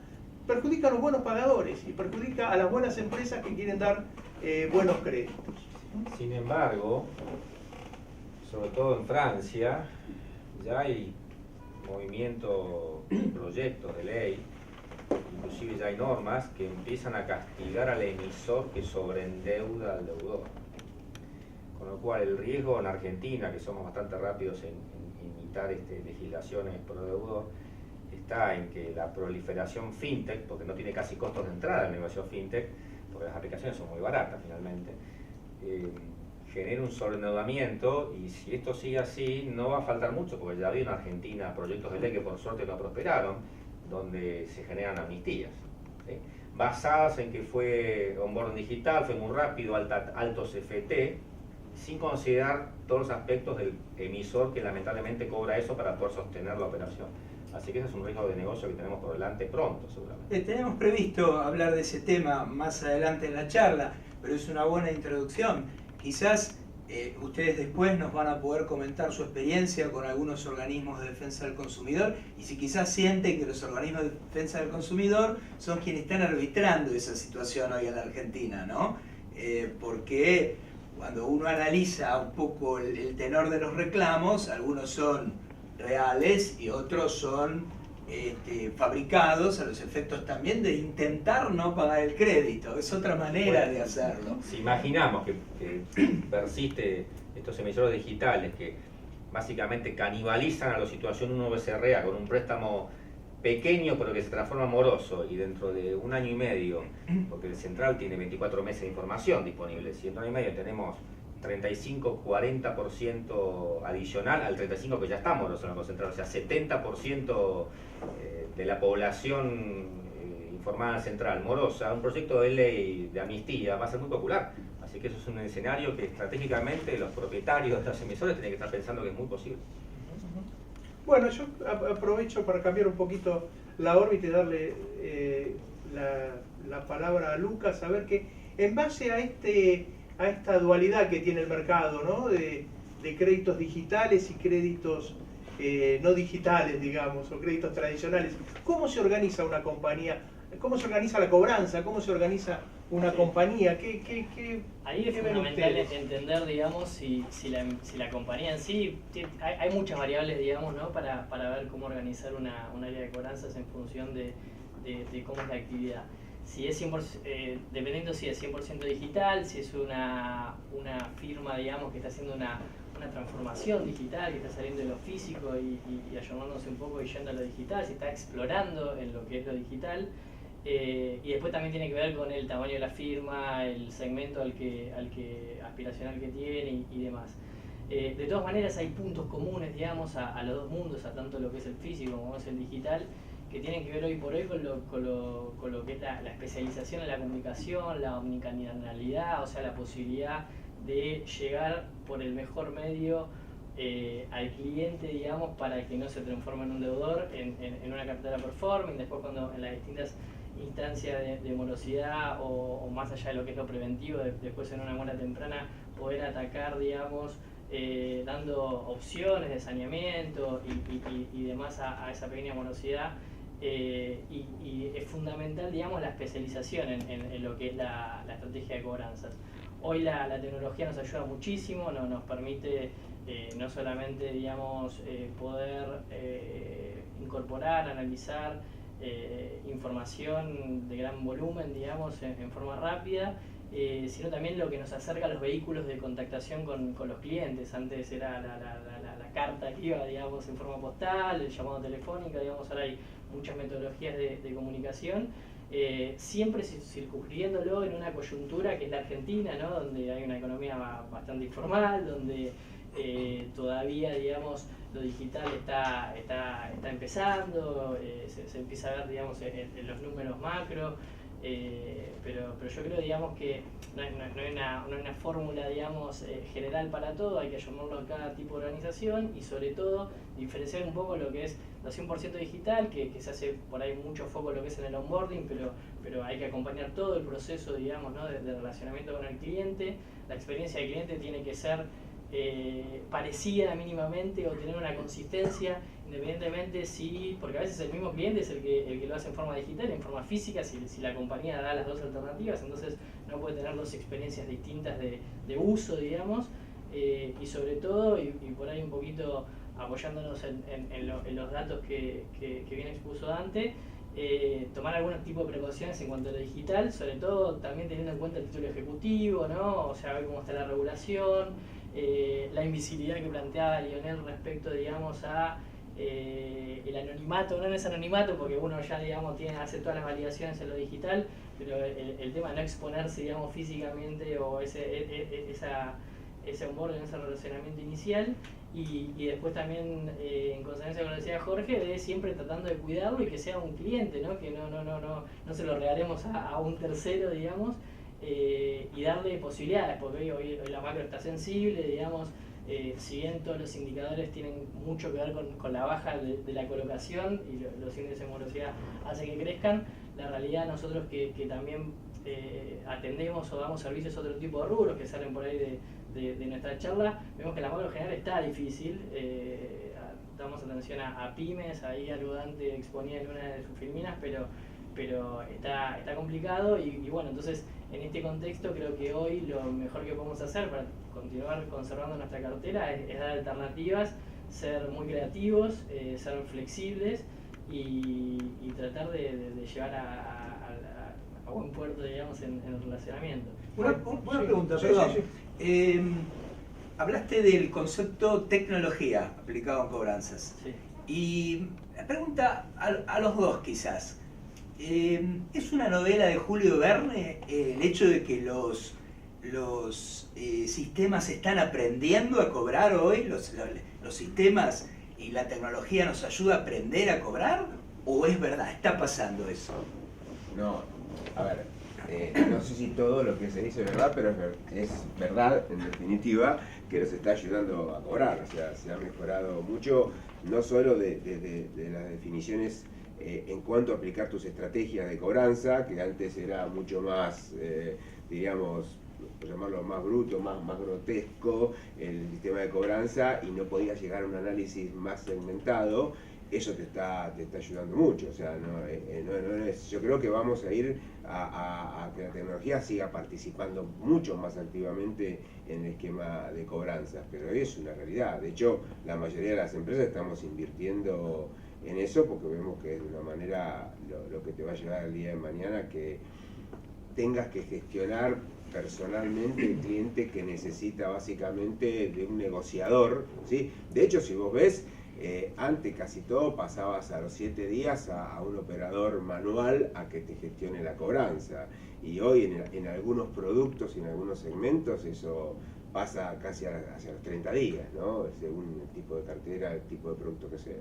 [SPEAKER 1] a los buenos pagadores y perjudica a las buenas empresas que quieren dar buenos créditos.
[SPEAKER 2] Sin embargo, sobre todo en Francia, ya hay movimientos, proyectos de ley, inclusive ya hay normas que empiezan a castigar al emisor que sobreendeuda al deudor. Con lo cual el riesgo en Argentina, que somos bastante rápidos en imitar legislaciones pro deudor, está en que la proliferación fintech, porque no tiene casi costos de entrada el negocio fintech, porque las aplicaciones son muy baratas finalmente, genera un sobreendeudamiento, y si esto sigue así no va a faltar mucho, porque ya había en Argentina proyectos de ley que por suerte no prosperaron, donde se generan amnistías, ¿sí? Basadas en que fue onboarding digital, fue muy rápido, alto CFT, sin considerar todos los aspectos del emisor que lamentablemente cobra eso para poder sostener la operación. Así que ese es un riesgo de negocio que tenemos por delante pronto, seguramente.
[SPEAKER 5] Tenemos previsto hablar de ese tema más adelante en la charla, pero es una buena introducción. Quizás Ustedes después nos van a poder comentar su experiencia con algunos organismos de defensa del consumidor y si quizás sienten que los organismos de defensa del consumidor son quienes están arbitrando esa situación hoy en la Argentina, ¿no? Porque cuando uno analiza un poco el tenor de los reclamos, algunos son reales y otros son fabricados a los efectos también de intentar no pagar el crédito. Es otra manera de hacerlo.
[SPEAKER 2] Si imaginamos que persiste estos emisores digitales que básicamente canibalizan a la situación 1 BCRA con un préstamo pequeño pero que se transforma en moroso y dentro de 1 año y medio, porque el central tiene 24 meses de información disponible, si en 1 año y medio tenemos 35-40% adicional al 35% que ya está moroso en el Concentral, o sea 70% de la población informada en central morosa, un proyecto de ley de amnistía va a ser muy popular. Así que eso es un escenario que estratégicamente los propietarios de estas emisoras tienen que estar pensando que es muy posible.
[SPEAKER 1] Bueno, yo aprovecho para cambiar un poquito la órbita y darle la palabra a Lucas, a ver que en base a esta dualidad que tiene el mercado, ¿no? de créditos digitales y créditos no digitales, digamos, o créditos tradicionales, ¿cómo se organiza una compañía? ¿Cómo se organiza la cobranza? ¿Cómo se organiza una compañía?
[SPEAKER 7] Ahí es fundamental entender, digamos, si la compañía en sí, hay muchas variables, digamos, ¿no? para ver cómo organizar un área de cobranzas en función de cómo es la actividad. Si es 100%, dependiendo si es 100% digital, si es una firma, digamos, que está haciendo una transformación digital, que está saliendo de lo físico y ayornándose un poco y yendo a lo digital, si está explorando en lo que es lo digital. Y después también tiene que ver con el tamaño de la firma, el segmento aspiracional que tiene y demás. De todas maneras hay puntos comunes, digamos, a los dos mundos, a tanto lo que es el físico como es el digital, que tienen que ver hoy por hoy con lo que es la especialización en la comunicación, la omnicanalidad, o sea, la posibilidad de llegar por el mejor medio al cliente, digamos, para que no se transforme en un deudor, en una cartera performing, después cuando en las distintas instancias de morosidad o más allá de lo que es lo preventivo, después en una mora temprana poder atacar, digamos, dando opciones de saneamiento y demás a esa pequeña morosidad. Y es fundamental, digamos, la especialización en lo que es la estrategia de cobranzas. Hoy la tecnología nos ayuda muchísimo, nos permite no solamente, digamos, poder incorporar, analizar información de gran volumen, digamos, en forma rápida, sino también lo que nos acerca a los vehículos de contactación con los clientes. Antes era la carta que iba, digamos, en forma postal, el llamado telefónico, digamos, ahora hay muchas metodologías de comunicación, siempre circunscribiéndolo en una coyuntura que es la Argentina, ¿no? Donde hay una economía bastante informal, donde todavía, digamos, lo digital está empezando, se empieza a ver, digamos, en los números macro, pero yo creo, digamos, que no hay una fórmula, digamos, general para todo, hay que llamarlo a cada tipo de organización y sobre todo diferenciar un poco lo que es lo 100% digital, que se hace por ahí mucho foco en lo que es en el onboarding, pero hay que acompañar todo el proceso, digamos, ¿no? de relacionamiento con el cliente. La experiencia del cliente tiene que ser parecida mínimamente o tener una consistencia, independientemente porque a veces el mismo cliente es el que lo hace en forma digital, en forma física, si la compañía da las dos alternativas, entonces no puede tener dos experiencias distintas de uso, digamos, y sobre todo, y por ahí un poquito apoyándonos en los datos que bien expuso Dante, tomar algún tipo de precauciones en cuanto a lo digital, sobre todo también teniendo en cuenta el título ejecutivo, ¿no? O sea, ver cómo está la regulación, la invisibilidad que planteaba Lionel respecto, digamos, a el anonimato. No es anonimato porque uno ya, digamos, hace todas las validaciones en lo digital, pero el tema de no exponerse, digamos, físicamente o ese onboarding, ese relacionamiento inicial, y después también, en consonancia con lo que decía Jorge, de siempre tratando de cuidarlo y que sea un cliente, ¿no? Que no se lo regalemos a un tercero, digamos, y darle posibilidades, porque hoy la macro está sensible, digamos, si bien todos los indicadores tienen mucho que ver con la baja de la colocación y los índices de morosidad hacen que crezcan, la realidad nosotros que también atendemos o damos servicios a otro tipo de rubros que salen por ahí de nuestra charla, vemos que la macro general está difícil. Damos atención a pymes, ahí algo Dante exponía en una de sus filminas, pero está complicado y bueno, entonces en este contexto creo que hoy lo mejor que podemos hacer para continuar conservando nuestra cartera es dar alternativas, ser muy creativos, ser flexibles y tratar de llevar a buen puerto, digamos, en el relacionamiento.
[SPEAKER 5] Una pregunta, perdón. Hablaste del concepto tecnología aplicado en cobranzas.
[SPEAKER 7] Sí.
[SPEAKER 5] Y la pregunta a los dos quizás. ¿Es una novela de Julio Verne el hecho de que los sistemas están aprendiendo a cobrar hoy? ¿Los sistemas y la tecnología nos ayuda a aprender a cobrar? ¿O es verdad? ¿Está pasando eso?
[SPEAKER 6] No, a ver, no sé si todo lo que se dice es verdad, pero es verdad, en definitiva, que nos está ayudando a cobrar. O sea, se ha mejorado mucho, no solo de las definiciones en cuanto a aplicar tus estrategias de cobranza, que antes era mucho más, diríamos, por llamarlo más bruto, más grotesco, el sistema de cobranza, y no podías llegar a un análisis más segmentado. Eso te está ayudando mucho. O sea, yo creo que vamos a ir a que la tecnología siga participando mucho más activamente en el esquema de cobranzas, pero es una realidad. De hecho, la mayoría de las empresas estamos invirtiendo en eso porque vemos que es de una manera lo que te va a llevar el día de mañana, que tengas que gestionar personalmente el cliente que necesita básicamente de un negociador, ¿sí? De hecho, si vos ves, antes casi todo pasabas a los 7 días a un operador manual a que te gestione la cobranza, y hoy en algunos productos y en algunos segmentos eso pasa casi hacia los 30 días, ¿no? Según el tipo de cartera, el tipo de producto que sea.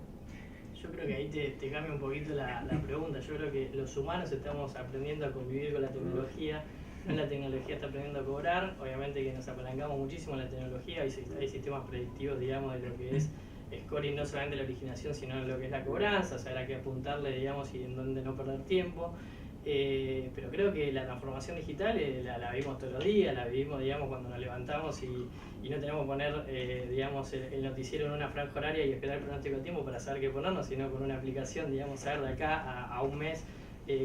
[SPEAKER 7] Yo creo que ahí te cambia un poquito la pregunta. Yo creo que los humanos estamos aprendiendo a convivir con la tecnología, no la tecnología está aprendiendo a cobrar. Obviamente que nos apalancamos muchísimo en la tecnología, hay sistemas predictivos, digamos, de lo que es scoring, no solamente la originación, sino en lo que es la cobranza, o sea, habrá que apuntarle, digamos, y en dónde no perder tiempo. Pero creo que la transformación digital la vivimos todos los días, la vivimos, digamos, cuando nos levantamos y no tenemos que poner, digamos, el noticiero en una franja horaria y esperar el pronóstico de tiempo para saber qué ponernos, sino con una aplicación, digamos, saber de acá a un mes,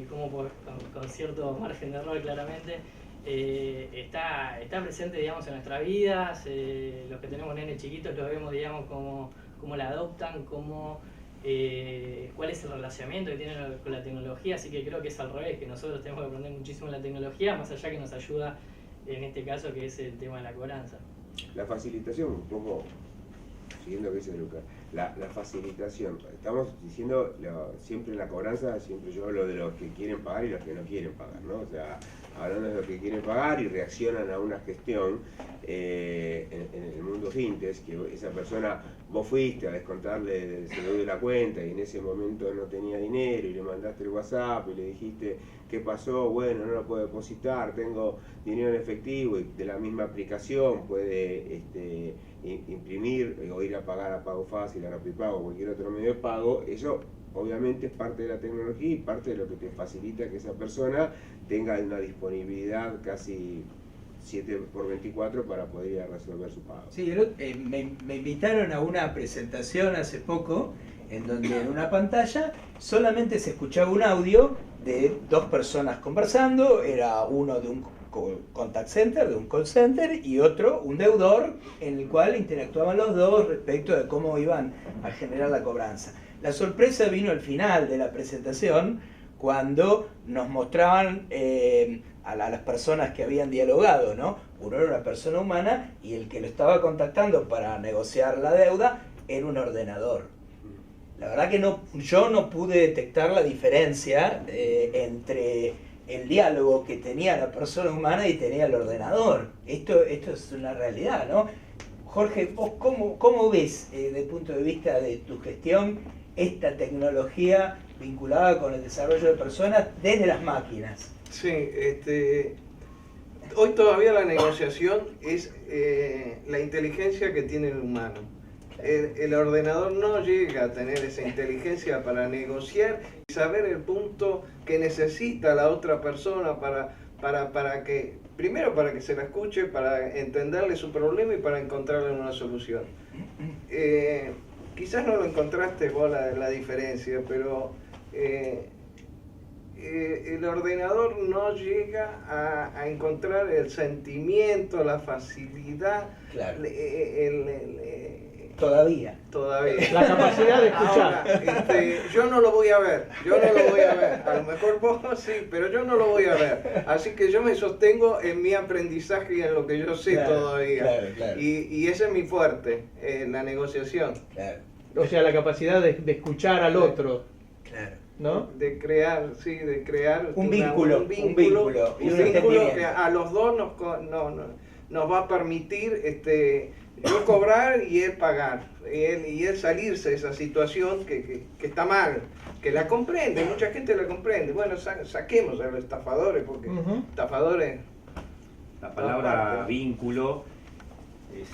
[SPEAKER 7] cómo con cierto margen de error claramente, está presente, digamos, en nuestras vidas. Los que tenemos nenes chiquitos lo vemos, digamos, cómo la adoptan, cuál es el relacionamiento que tienen con la tecnología, así que creo que es al revés, que nosotros tenemos que aprender muchísimo la tecnología, más allá que nos ayuda en este caso, que es el tema de la cobranza.
[SPEAKER 6] La facilitación, un poco siguiendo lo que dice Lucas, la facilitación, estamos diciendo siempre en la cobranza, siempre yo hablo de los que quieren pagar y los que no quieren pagar, ¿no? O sea, hablando de los que quieren pagar y reaccionan a una gestión en el mundo fintech, que esa persona, vos fuiste a descontarle del seguro de la cuenta y en ese momento no tenía dinero y le mandaste el WhatsApp y le dijiste qué pasó, bueno, no lo puedo depositar, tengo dinero en efectivo, y de la misma aplicación puede imprimir o ir a pagar a Pago Fácil, a Rapipago o cualquier otro medio de pago. Eso obviamente es parte de la tecnología y parte de lo que te facilita que esa persona tenga una disponibilidad casi 7x24 para poder ir a resolver su pago.
[SPEAKER 5] Sí, me invitaron a una presentación hace poco en donde en una pantalla solamente se escuchaba un audio de dos personas conversando, era uno de un contact center, de un call center, y otro, un deudor, en el cual interactuaban los dos respecto de cómo iban a generar la cobranza. La sorpresa vino al final de la presentación, cuando nos mostraban a las personas que habían dialogado, ¿no? Uno era una persona humana y el que lo estaba contactando para negociar la deuda era un ordenador. La verdad que yo no pude detectar la diferencia entre el diálogo que tenía la persona humana y tenía el ordenador. Esto es una realidad, ¿no? Jorge, ¿vos cómo ves, desde el punto de vista de tu gestión, esta tecnología vinculada con el desarrollo de personas desde las máquinas?
[SPEAKER 4] Sí, hoy todavía la negociación es la inteligencia que tiene el humano. El ordenador no llega a tener esa inteligencia para negociar y saber el punto que necesita la otra persona para para que, primero para que se la escuche, para entenderle su problema y para encontrarle una solución. Quizás no lo encontraste vos la diferencia, pero el ordenador no llega a encontrar el sentimiento, la facilidad,
[SPEAKER 5] Claro.
[SPEAKER 4] Todavía.
[SPEAKER 1] La capacidad de escuchar.
[SPEAKER 4] Ahora, yo no lo voy a ver. A lo mejor vos sí, pero yo no lo voy a ver. Así que yo me sostengo en mi aprendizaje y en lo que yo sé todavía.
[SPEAKER 5] Claro.
[SPEAKER 4] Y ese es mi fuerte, la negociación.
[SPEAKER 5] Claro.
[SPEAKER 1] O sea, la capacidad de escuchar al otro,
[SPEAKER 5] Claro.
[SPEAKER 1] ¿no?
[SPEAKER 4] De crear
[SPEAKER 5] Un vínculo y un
[SPEAKER 4] que
[SPEAKER 5] entendimiento.
[SPEAKER 4] a los dos nos va a permitir yo cobrar y él pagar, y él salirse de esa situación que está mal, que la comprende, mucha gente la comprende. Bueno, saquemos a los estafadores, porque
[SPEAKER 1] Ujú.
[SPEAKER 4] estafadores...
[SPEAKER 2] La palabra vínculo es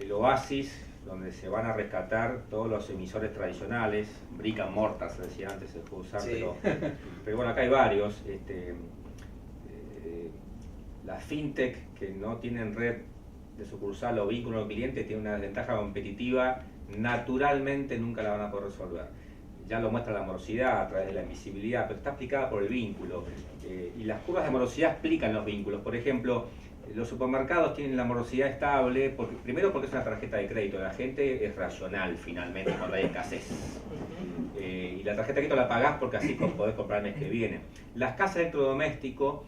[SPEAKER 2] el oasis donde se van a rescatar todos los emisores tradicionales, brick and mortar se decía antes, se puede usar,
[SPEAKER 5] Sí.
[SPEAKER 2] pero bueno, acá hay varios. Las fintech que no tienen red de sucursal o vínculo al cliente tienen una desventaja competitiva, naturalmente nunca la van a poder resolver. Ya lo muestra la morosidad a través de la invisibilidad, pero está explicada por el vínculo. Y las curvas de morosidad explican los vínculos. Por ejemplo, los supermercados tienen la morosidad estable, primero porque es una tarjeta de crédito, la gente es racional finalmente cuando hay escasez. Y la tarjeta de crédito la pagás porque así podés comprar el mes que viene. Las casas de electrodomésticos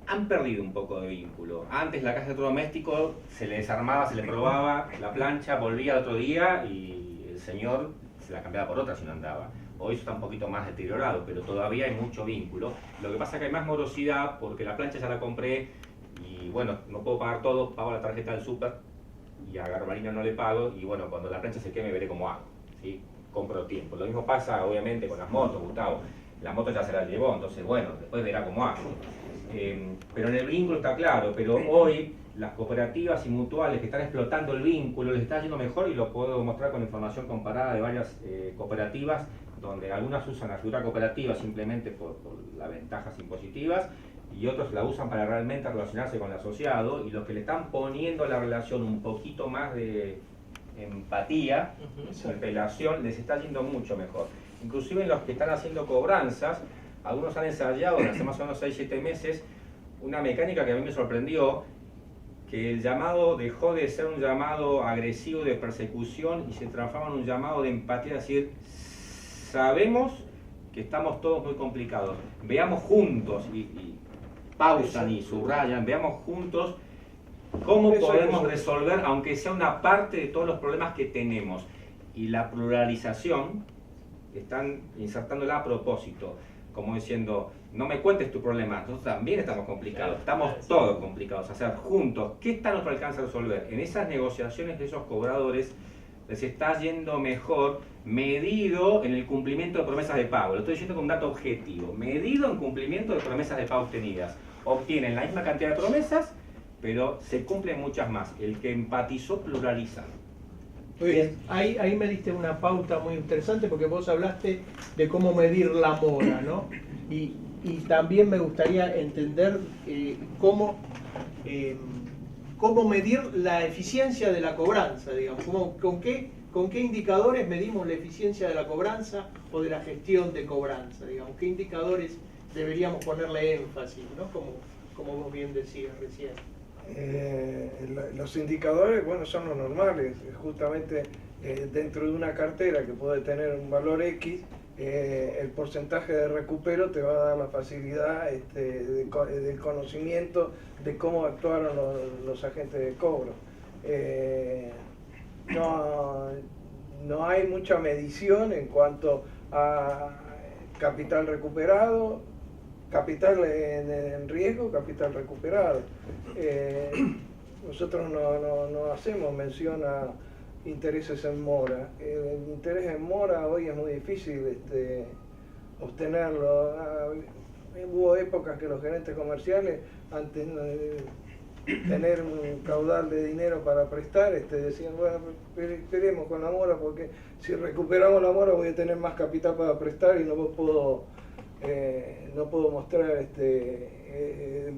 [SPEAKER 2] han perdido un poco de vínculo. Antes la casa de electrodoméstico se le desarmaba, se le probaba la plancha, volvía al otro día y el señor se la cambiaba por otra si no andaba. Hoy eso está un poquito más deteriorado, pero todavía hay mucho vínculo. Lo que pasa es que hay más morosidad porque la plancha ya la compré y bueno, no puedo pagar todo, pago la tarjeta del súper y a Garbarino no le pago y bueno, cuando la plancha se queme veré cómo hago, ¿sí? Compro tiempo. Lo mismo pasa obviamente con las motos, Gustavo. La moto ya se la llevó, entonces bueno, después verá cómo hago. Pero en el vínculo está claro, pero hoy las cooperativas y mutuales que están explotando el vínculo les está yendo mejor y lo puedo mostrar con información comparada de varias cooperativas donde algunas usan la figura cooperativa simplemente por las ventajas impositivas y otros la usan para realmente relacionarse con el asociado y los que le están poniendo a la relación un poquito más de empatía, relación, les está yendo mucho mejor. Inclusive los que están haciendo cobranzas, algunos han ensayado hace más o menos 6-7 meses una mecánica que a mí me sorprendió, que el llamado dejó de ser un llamado agresivo de persecución y se transforma en un llamado de empatía, es decir, sabemos que estamos todos muy complicados, veamos juntos, y pausan y subrayan, veamos juntos cómo podemos resolver, aunque sea una parte de todos los problemas que tenemos. Y la pluralización, están insertándola a propósito, como diciendo, no me cuentes tu problema, nosotros también estamos complicados, estamos todos complicados, hacer juntos, ¿qué está a nuestro alcance a resolver? En esas negociaciones de esos cobradores les está yendo mejor, medido en el cumplimiento de promesas de pago, lo estoy diciendo con un dato objetivo, medido en cumplimiento de promesas de pago obtenidas, obtienen la misma cantidad de promesas, pero se cumplen muchas más, el que empatizó pluraliza.
[SPEAKER 1] Muy bien, ahí me diste una pauta muy interesante porque vos hablaste de cómo medir la mora, ¿no? Y también me gustaría entender cómo medir la eficiencia de la cobranza, digamos, con qué indicadores medimos la eficiencia de la cobranza o de la gestión de cobranza, digamos, qué indicadores deberíamos ponerle énfasis, ¿no? Como vos bien decías recién.
[SPEAKER 4] Los indicadores, bueno, son los normales, justamente dentro de una cartera que puede tener un valor X, el porcentaje de recupero te va a dar la facilidad del conocimiento de cómo actuaron los agentes de cobro. No hay mucha medición en cuanto a capital recuperado, capital en riesgo, capital recuperado. Nosotros no hacemos mención a intereses en mora. El interés en mora hoy es muy difícil obtenerlo. Hubo épocas que los gerentes comerciales, antes de tener un caudal de dinero para prestar, decían, bueno, esperemos con la mora porque si recuperamos la mora voy a tener más capital para prestar y no puedo mostrar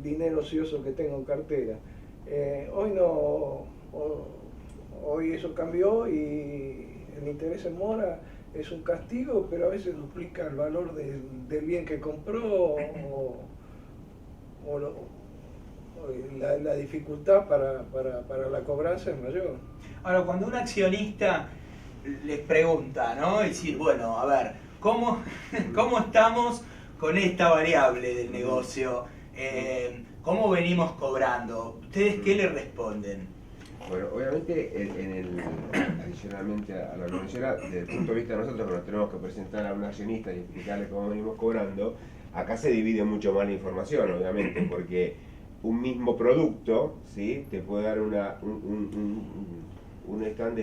[SPEAKER 4] dinero ocioso que tengo en cartera. Hoy no, hoy eso cambió y el interés en mora es un castigo, pero a veces duplica el valor del bien que compró la dificultad para la cobranza es mayor.
[SPEAKER 5] Ahora, cuando un accionista les pregunta, ¿no? Es decir, bueno, a ver, ¿cómo estamos con esta variable del negocio? ¿Cómo venimos cobrando? ¿Ustedes qué le responden?
[SPEAKER 6] Bueno, obviamente, adicionalmente a la financiera, desde el punto de vista de nosotros, que nos tenemos que presentar a un accionista y explicarle cómo venimos cobrando, acá se divide mucho más la información, obviamente, porque un mismo producto, ¿sí?, te puede dar un stand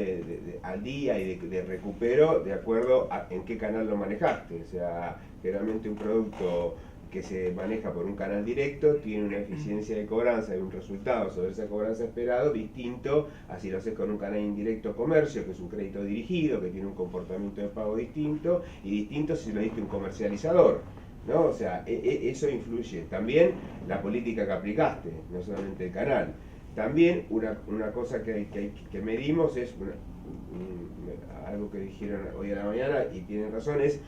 [SPEAKER 6] al día y de recupero de acuerdo a en qué canal lo manejaste. O sea, generalmente un producto que se maneja por un canal directo tiene una eficiencia de cobranza y un resultado sobre esa cobranza esperado distinto a si lo haces con un canal indirecto comercio, que es un crédito dirigido, que tiene un comportamiento de pago distinto, y distinto si lo diste un comercializador, ¿no? O sea, eso influye. También la política que aplicaste, no solamente el canal. También una cosa que medimos es algo que dijeron hoy a la mañana y tienen razón, es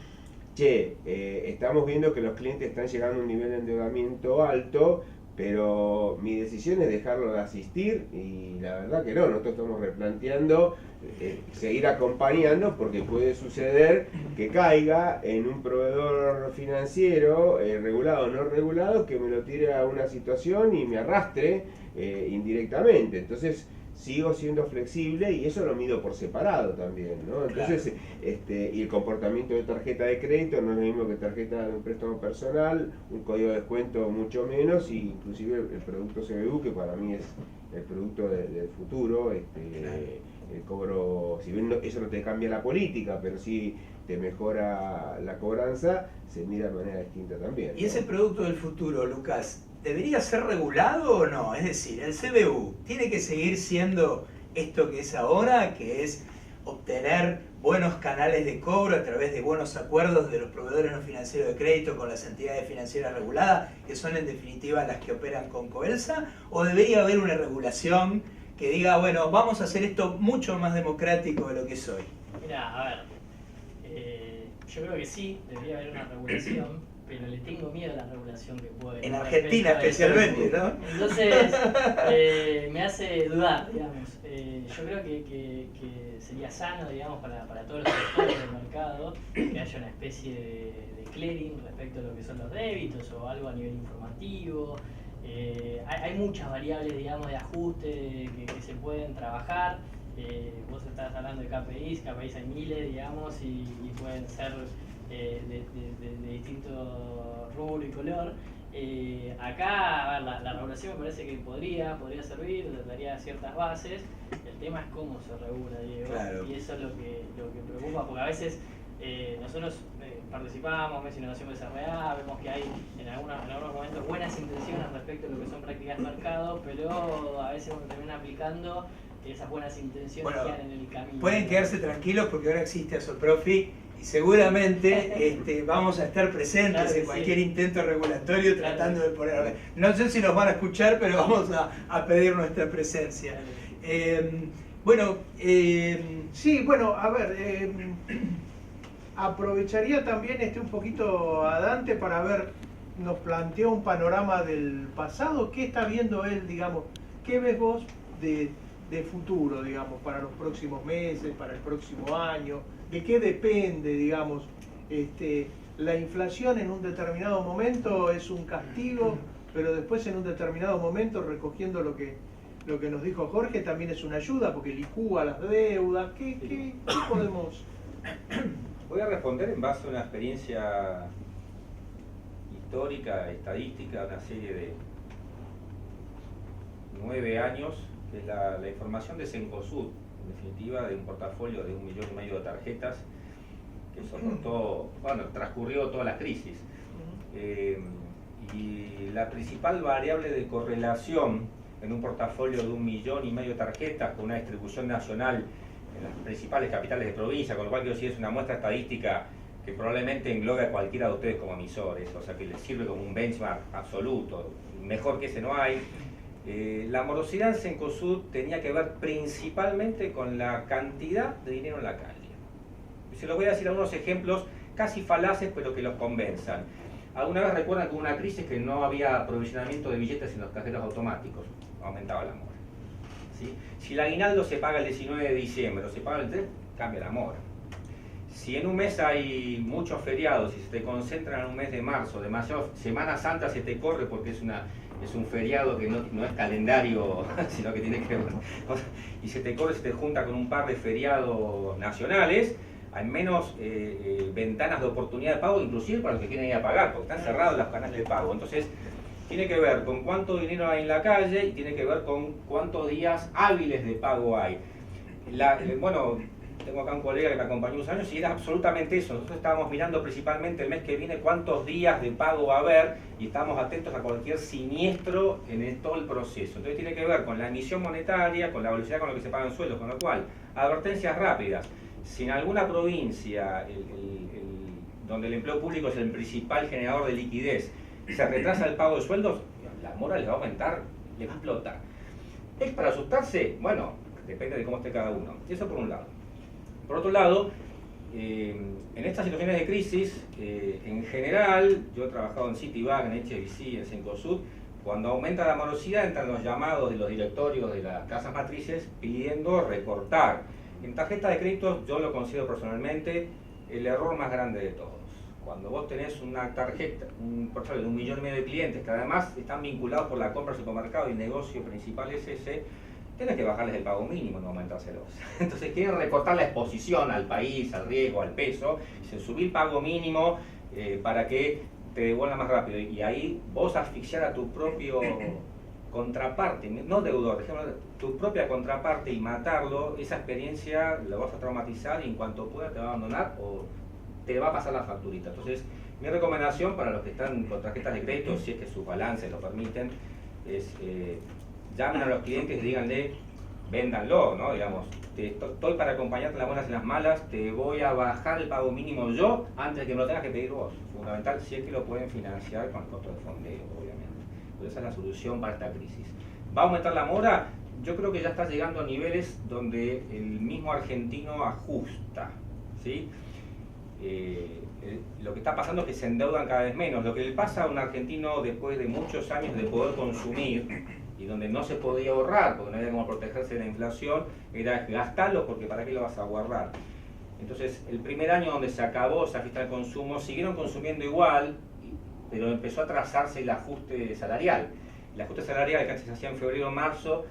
[SPEAKER 6] estamos viendo que los clientes están llegando a un nivel de endeudamiento alto, pero mi decisión es dejarlo de asistir y la verdad que no, nosotros estamos replanteando seguir acompañando porque puede suceder que caiga en un proveedor financiero, regulado o no regulado, que me lo tire a una situación y me arrastre indirectamente. Entonces sigo siendo flexible y eso lo mido por separado también, ¿no? Entonces, y el comportamiento de tarjeta de crédito no es lo mismo que tarjeta de un préstamo personal, un código de descuento mucho menos, y inclusive el producto CBU, que para mí es el producto del futuro, el cobro, si bien eso no te cambia la política, pero sí te mejora la cobranza, se mira de manera distinta también, ¿no?
[SPEAKER 5] Y ese producto del futuro, Lucas, ¿debería ser regulado o no? Es decir, el CBU tiene que seguir siendo esto que es ahora, que es obtener buenos canales de cobro a través de buenos acuerdos de los proveedores no financieros de crédito con las entidades financieras reguladas, que son en definitiva las que operan con Coelsa, o debería haber una regulación que diga, bueno, vamos a hacer esto mucho más democrático de lo que es hoy?
[SPEAKER 7] Mira, a ver, yo creo que sí, debería haber una regulación, pero le tengo miedo a la regulación que puede...
[SPEAKER 5] En Argentina especialmente, ¿no?
[SPEAKER 7] Entonces, me hace dudar, digamos. Yo creo que sería sano, digamos, para todos los sectores del mercado, que haya una especie de clearing respecto a lo que son los débitos o algo a nivel informativo. Hay muchas variables, digamos, de ajuste que se pueden trabajar. Vos estás hablando de KPIs hay miles, digamos, y pueden ser de distinto rubro y color. Acá, a ver, la regulación me parece que podría servir, daría ciertas bases. El tema es cómo se regula, Diego,
[SPEAKER 5] claro.
[SPEAKER 7] Y eso es lo que preocupa, porque a veces nosotros participamos, Messi Innovación BCRA, vemos que hay en algunos momentos buenas intenciones respecto a lo que son prácticas de mercado, pero a veces cuando terminan aplicando, esas buenas intenciones quedan en el camino.
[SPEAKER 5] Pueden quedarse tranquilos porque ahora existe ASOPROFI y seguramente vamos a estar presentes en cualquier intento regulatorio tratando de poner... No sé si nos van a escuchar, pero vamos a pedir nuestra presencia.
[SPEAKER 1] Sí, bueno, a ver, aprovecharía también un poquito a Dante para ver, nos planteó un panorama del pasado. ¿Qué está viendo él, digamos? ¿Qué ves vos de futuro, digamos, para los próximos meses, para el próximo año? ¿De qué depende, digamos, la inflación en un determinado momento es un castigo, pero después en un determinado momento, recogiendo lo que nos dijo Jorge, también es una ayuda porque licúa las deudas? ¿Qué podemos...?
[SPEAKER 2] Voy a responder en base a una experiencia histórica, estadística, una serie de 9 años, que es la información de Cencosud, en definitiva, de un portafolio de 1,5 millones de tarjetas que soportó, transcurrió toda la crisis. Y la principal variable de correlación en un portafolio de 1,5 millones de tarjetas con una distribución nacional en las principales capitales de provincia, con lo cual quiero decir es una muestra estadística que probablemente englobe a cualquiera de ustedes como emisores, o sea que les sirve como un benchmark absoluto, mejor que ese no hay. La morosidad en Cencosud tenía que ver principalmente con la cantidad de dinero en la calle. Se los voy a decir algunos ejemplos casi falaces, pero que los convenzan. ¿Alguna vez recuerdan que hubo una crisis que no había aprovisionamiento de billetes en los cajeros automáticos? Aumentaba la mora. ¿Sí? Si el aguinaldo se paga el 19 de diciembre o se paga el 3, cambia la mora. Si en un mes hay muchos feriados y se te concentran en un mes de marzo, demasiado, Semana Santa se te corre porque es un feriado que no es calendario, sino que tiene que ver, y se te corre, se te junta con un par de feriados nacionales, hay menos ventanas de oportunidad de pago, inclusive para los que quieren ir a pagar, porque están cerrados los canales de pago. Entonces, tiene que ver con cuánto dinero hay en la calle y tiene que ver con cuántos días hábiles de pago hay. Bueno, tengo acá un colega que me acompañó unos años y era absolutamente eso. Nosotros estábamos mirando principalmente el mes que viene cuántos días de pago va a haber y estábamos atentos a cualquier siniestro en todo el proceso. Entonces tiene que ver con la emisión monetaria, con la velocidad con la que se pagan sueldos, con lo cual, advertencias rápidas. Si en alguna provincia donde el empleo público es el principal generador de liquidez, se retrasa el pago de sueldos, la mora les va a aumentar, les va a explotar. ¿Es para asustarse? Bueno, depende de cómo esté cada uno. Eso por un lado. Por otro lado, en estas situaciones de crisis, en general, yo he trabajado en Citibank, en HSBC, en Cencosud, cuando aumenta la morosidad entran los llamados de los directorios de las casas matrices pidiendo recortar. En tarjeta de crédito yo lo considero personalmente el error más grande de todos. Cuando vos tenés una tarjeta, un portafolio de 1,5 millones de clientes que además están vinculados por la compra al supermercado y el negocio principal es ese, tenés que bajarles el pago mínimo, no aumentárselos. Entonces quieren recortar la exposición al país, al riesgo, al peso, se subir el pago mínimo para que te devuelva más rápido. Y ahí vos asfixiar a tu propio contraparte, no deudor, tu propia contraparte y matarlo, esa experiencia la vas a traumatizar y en cuanto pueda te va a abandonar o te va a pasar la facturita. Entonces, mi recomendación para los que están con tarjetas de crédito, si es que sus balances lo permiten, es llamen a los clientes y díganle, véndanlo, ¿no? Digamos, estoy para acompañarte en las buenas y en las malas, te voy a bajar el pago mínimo yo antes de que me lo tengas que pedir vos. Fundamental, si es que lo pueden financiar con el costo de fondeo, obviamente. Pero esa es la solución para esta crisis. ¿Va a aumentar la mora? Yo creo que ya está llegando a niveles donde el mismo argentino ajusta, ¿sí? Lo que está pasando es que se endeudan cada vez menos. Lo que le pasa a un argentino después de muchos años de poder consumir y donde no se podía ahorrar porque no había cómo protegerse de la inflación, era gastarlo porque ¿para qué lo vas a guardar? Entonces, el primer año donde se acabó esa fiesta del consumo, siguieron consumiendo igual, pero empezó a trazarse el ajuste salarial. El ajuste salarial que antes se hacía en febrero o marzo,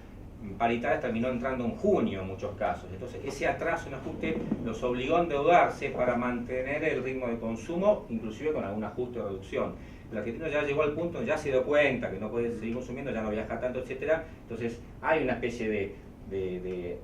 [SPEAKER 2] paritarias terminó entrando en junio en muchos casos. Entonces ese atraso en ajuste los obligó a endeudarse para mantener el ritmo de consumo, inclusive con algún ajuste o reducción. El argentino ya llegó al punto, ya se dio cuenta que no puede seguir consumiendo, ya no viaja tanto, etc. Entonces hay una especie de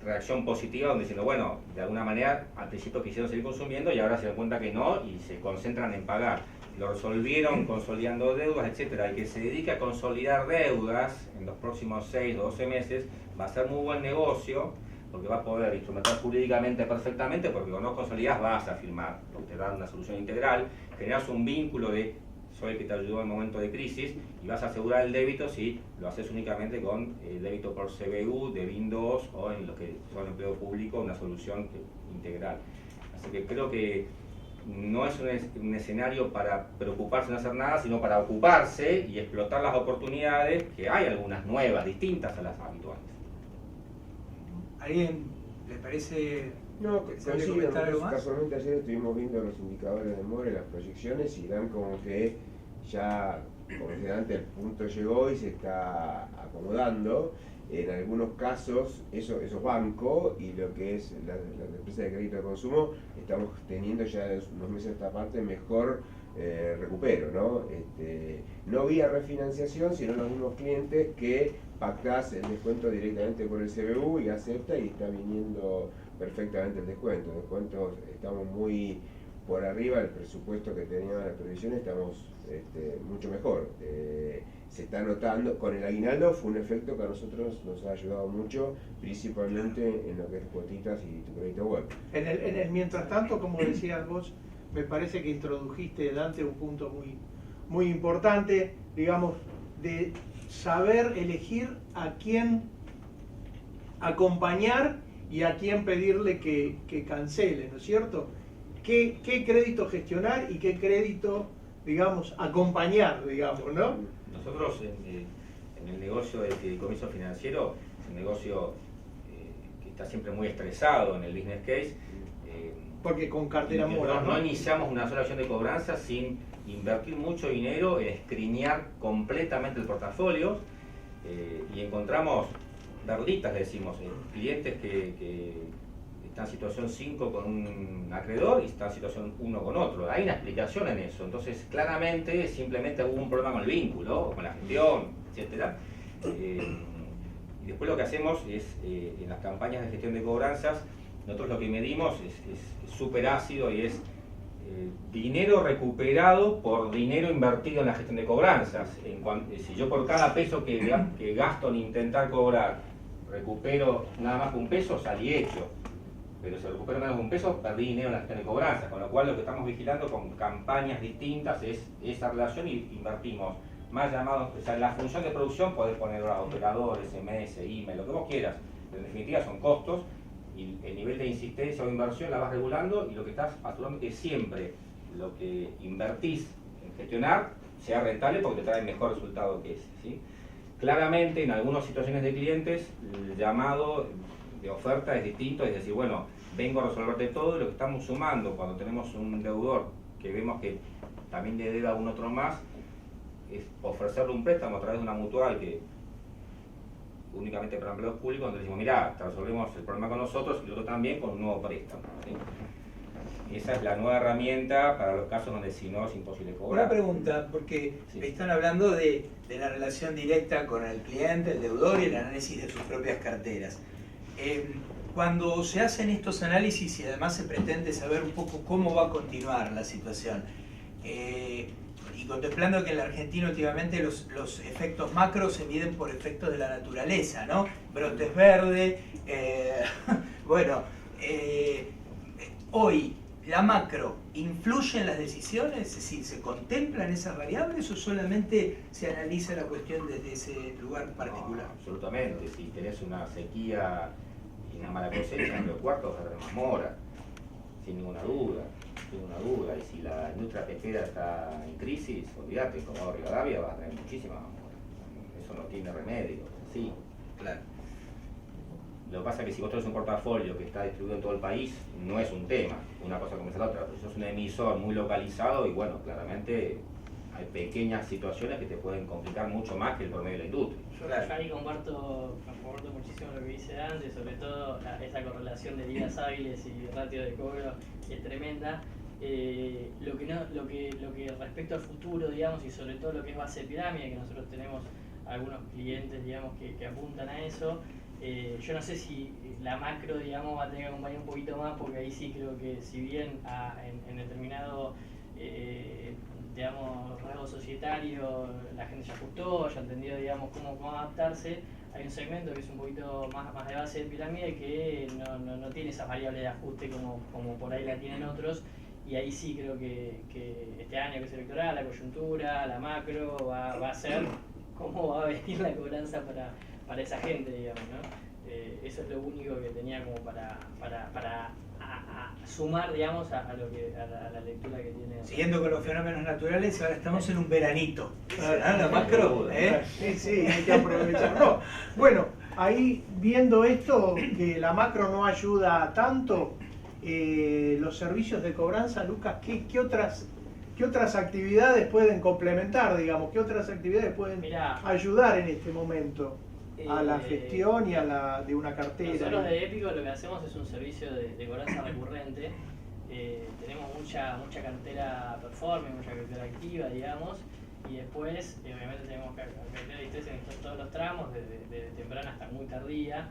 [SPEAKER 2] reacción positiva donde diciendo, bueno, de alguna manera al principio quisieron seguir consumiendo y ahora se dan cuenta que no y se concentran en pagar. Lo resolvieron consolidando deudas, etcétera. El que se dedique a consolidar deudas en los próximos 6 o 12 meses va a ser muy buen negocio porque va a poder instrumentar jurídicamente perfectamente porque cuando no consolidas vas a firmar, porque te dan una solución integral, generas un vínculo de soy el que te ayudó en el momento de crisis y vas a asegurar el débito si lo haces únicamente con el débito por CBU, de BIN 2 o en lo que son empleo público, una solución integral. Así que creo que no es un escenario para preocuparse de no hacer nada, sino para ocuparse y explotar las oportunidades, que hay algunas nuevas, distintas a las habituales.
[SPEAKER 5] ¿Alguien le parece
[SPEAKER 6] No,
[SPEAKER 5] que se debe
[SPEAKER 6] coincido,
[SPEAKER 5] comentar algo más?
[SPEAKER 6] casualmente ayer estuvimos viendo los indicadores de mora, las proyecciones, y dan como que ya, como decía antes, el punto llegó y se está acomodando. En algunos casos, esos bancos y lo que es la empresa de crédito de consumo, estamos teniendo ya unos meses de esta parte mejor recupero, ¿no? No vía refinanciación, sino en algunos clientes que pactás el descuento directamente por el CBU y acepta y está viniendo perfectamente el descuento. Descuentos, estamos muy por arriba del presupuesto que teníamos las previsiones, estamos mucho mejor. se está notando. Con el aguinaldo fue un efecto que a nosotros nos ha ayudado mucho, principalmente en lo que es cuotitas y tu crédito web.
[SPEAKER 1] En el mientras tanto, como decías vos, me parece que introdujiste, Dante, un punto muy importante, digamos, de saber elegir a quién acompañar y a quién pedirle que cancele, ¿no es cierto? ¿Qué crédito gestionar y qué crédito, digamos, acompañar, digamos, ¿no?
[SPEAKER 2] Nosotros en el negocio del fideicomiso financiero, es un negocio que está siempre muy estresado en el business case.
[SPEAKER 1] Porque con cartera mora,
[SPEAKER 2] no iniciamos una sola acción de cobranza sin invertir mucho dinero en escrinear completamente el portafolio y encontramos perlitas, le decimos, clientes que están en situación 5 con un acreedor y están en situación 1 con otro. Hay una explicación en eso, entonces claramente simplemente hubo un problema con el vínculo, o con la gestión, etc. Y después lo que hacemos es, en las campañas de gestión de cobranzas, nosotros lo que medimos es súper ácido y es dinero recuperado por dinero invertido en la gestión de cobranzas. Si yo por cada peso que gasto en intentar cobrar recupero nada más que un peso, salí hecho. Pero si recupero menos de un peso, perdí dinero en la gestión de cobranzas. Con lo cual lo que estamos vigilando con campañas distintas es esa relación y invertimos más llamados, o sea, la función de producción podés poner operadores, SMS, email, lo que vos quieras. Pero en definitiva son costos. Y el nivel de insistencia o inversión la vas regulando y lo que estás facturando es que siempre lo que invertís en gestionar sea rentable porque te trae mejor resultado que ese, ¿sí? Claramente en algunas situaciones de clientes el llamado de oferta es distinto, es decir, bueno, vengo a resolverte todo y lo que estamos sumando cuando tenemos un deudor que vemos que también le debe a un otro más es ofrecerle un préstamo a través de una mutual que únicamente para empleados públicos, donde decimos, mira, te resolvemos el problema con nosotros y nosotros también con un nuevo préstamo, ¿sí? Esa es la nueva herramienta para los casos donde si no es imposible cobrar.
[SPEAKER 5] Una pregunta, porque
[SPEAKER 2] Sí.
[SPEAKER 5] están hablando de la relación directa con el cliente, el deudor y el análisis de sus propias carteras. Cuando se hacen estos análisis y además se pretende saber un poco cómo va a continuar la situación, y contemplando que en la Argentina últimamente los efectos macro se miden por efectos de la naturaleza, ¿no? Brotes verdes, bueno, hoy la macro influye en las decisiones, es decir, ¿se contemplan esas variables o solamente se analiza la cuestión desde ese lugar particular?
[SPEAKER 2] No, absolutamente, si tenés una sequía y una mala cosecha en los cuartos vas a tener más mora, sin ninguna duda. Y si la industria pesquera está en crisis, olvídate, como Rivadavia vas a tener muchísima más mora. Eso no tiene remedio, sí.
[SPEAKER 5] Claro.
[SPEAKER 2] Lo que pasa es que si vos tenés un portafolio que está distribuido en todo el país, no es un tema, una cosa como es la otra, pero sos un emisor muy localizado y bueno, claramente hay pequeñas situaciones que te pueden complicar mucho más que el promedio de la industria.
[SPEAKER 7] Yo ahí comparto muchísimo lo que dice Dante, sobre todo esa correlación de días hábiles y ratio de cobro es tremenda. Lo que respecto al futuro, digamos, y sobre todo lo que es base de pirámide, que nosotros tenemos algunos clientes, digamos, que apuntan a eso, yo no sé si la macro, digamos, va a tener que acompañar un poquito más, porque ahí sí creo que si bien en determinado digamos, rasgo societario la gente ya ajustó, ya entendió, digamos, cómo adaptarse, hay un segmento que es un poquito más de base de pirámide que no tiene esas variables de ajuste como por ahí la tienen otros, y ahí sí creo que este año que es electoral, la coyuntura, la macro, va a ser cómo va a venir la cobranza para esa gente, digamos, ¿no? Eso es lo único que tenía como para sumar, digamos, a la lectura que tiene.
[SPEAKER 5] Siguiendo con los fenómenos naturales, ahora estamos en un veranito. ¿Ah, la macro?
[SPEAKER 1] Sí, hay que aprovecharlo. Bueno, ahí viendo esto, que la macro no ayuda tanto, los servicios de cobranza, Lucas, ¿qué otras actividades pueden complementar, digamos? ¿Qué otras actividades pueden ayudar en este momento a la gestión y de una cartera?
[SPEAKER 7] Nosotros de Épico lo que hacemos es un servicio de cobranza recurrente. Tenemos mucha cartera performing, mucha cartera activa, digamos, y después obviamente tenemos cartera de interés en todos los tramos, desde temprana hasta muy tardía,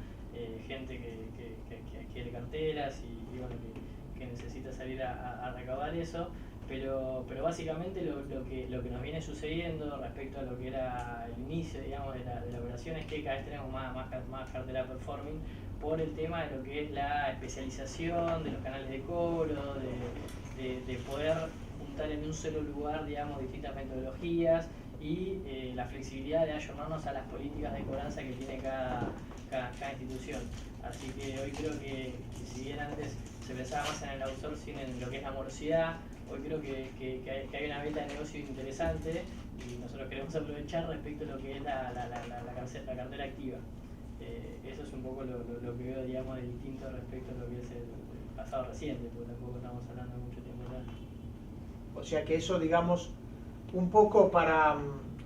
[SPEAKER 7] gente que adquiere carteras y bueno, que necesita salir a recaudar eso. pero básicamente lo que nos viene sucediendo respecto a lo que era el inicio, digamos, de la operación es que cada vez tenemos más cartera performing por el tema de lo que es la especialización de los canales de cobro, de poder juntar en un solo lugar, digamos, distintas metodologías y la flexibilidad de ayornarnos a las políticas de cobranza que tiene cada institución. Así que hoy creo que si bien antes se pensaba más en el outsourcing, en lo que es la morosidad, hoy creo que hay una venta de negocio interesante y nosotros queremos aprovechar respecto a lo que es la cartera activa. Eso es un poco lo que veo, digamos, de distinto respecto a lo que es el pasado reciente, porque tampoco estamos hablando de mucho tiempo atrás.
[SPEAKER 1] O sea que eso, digamos, un poco para,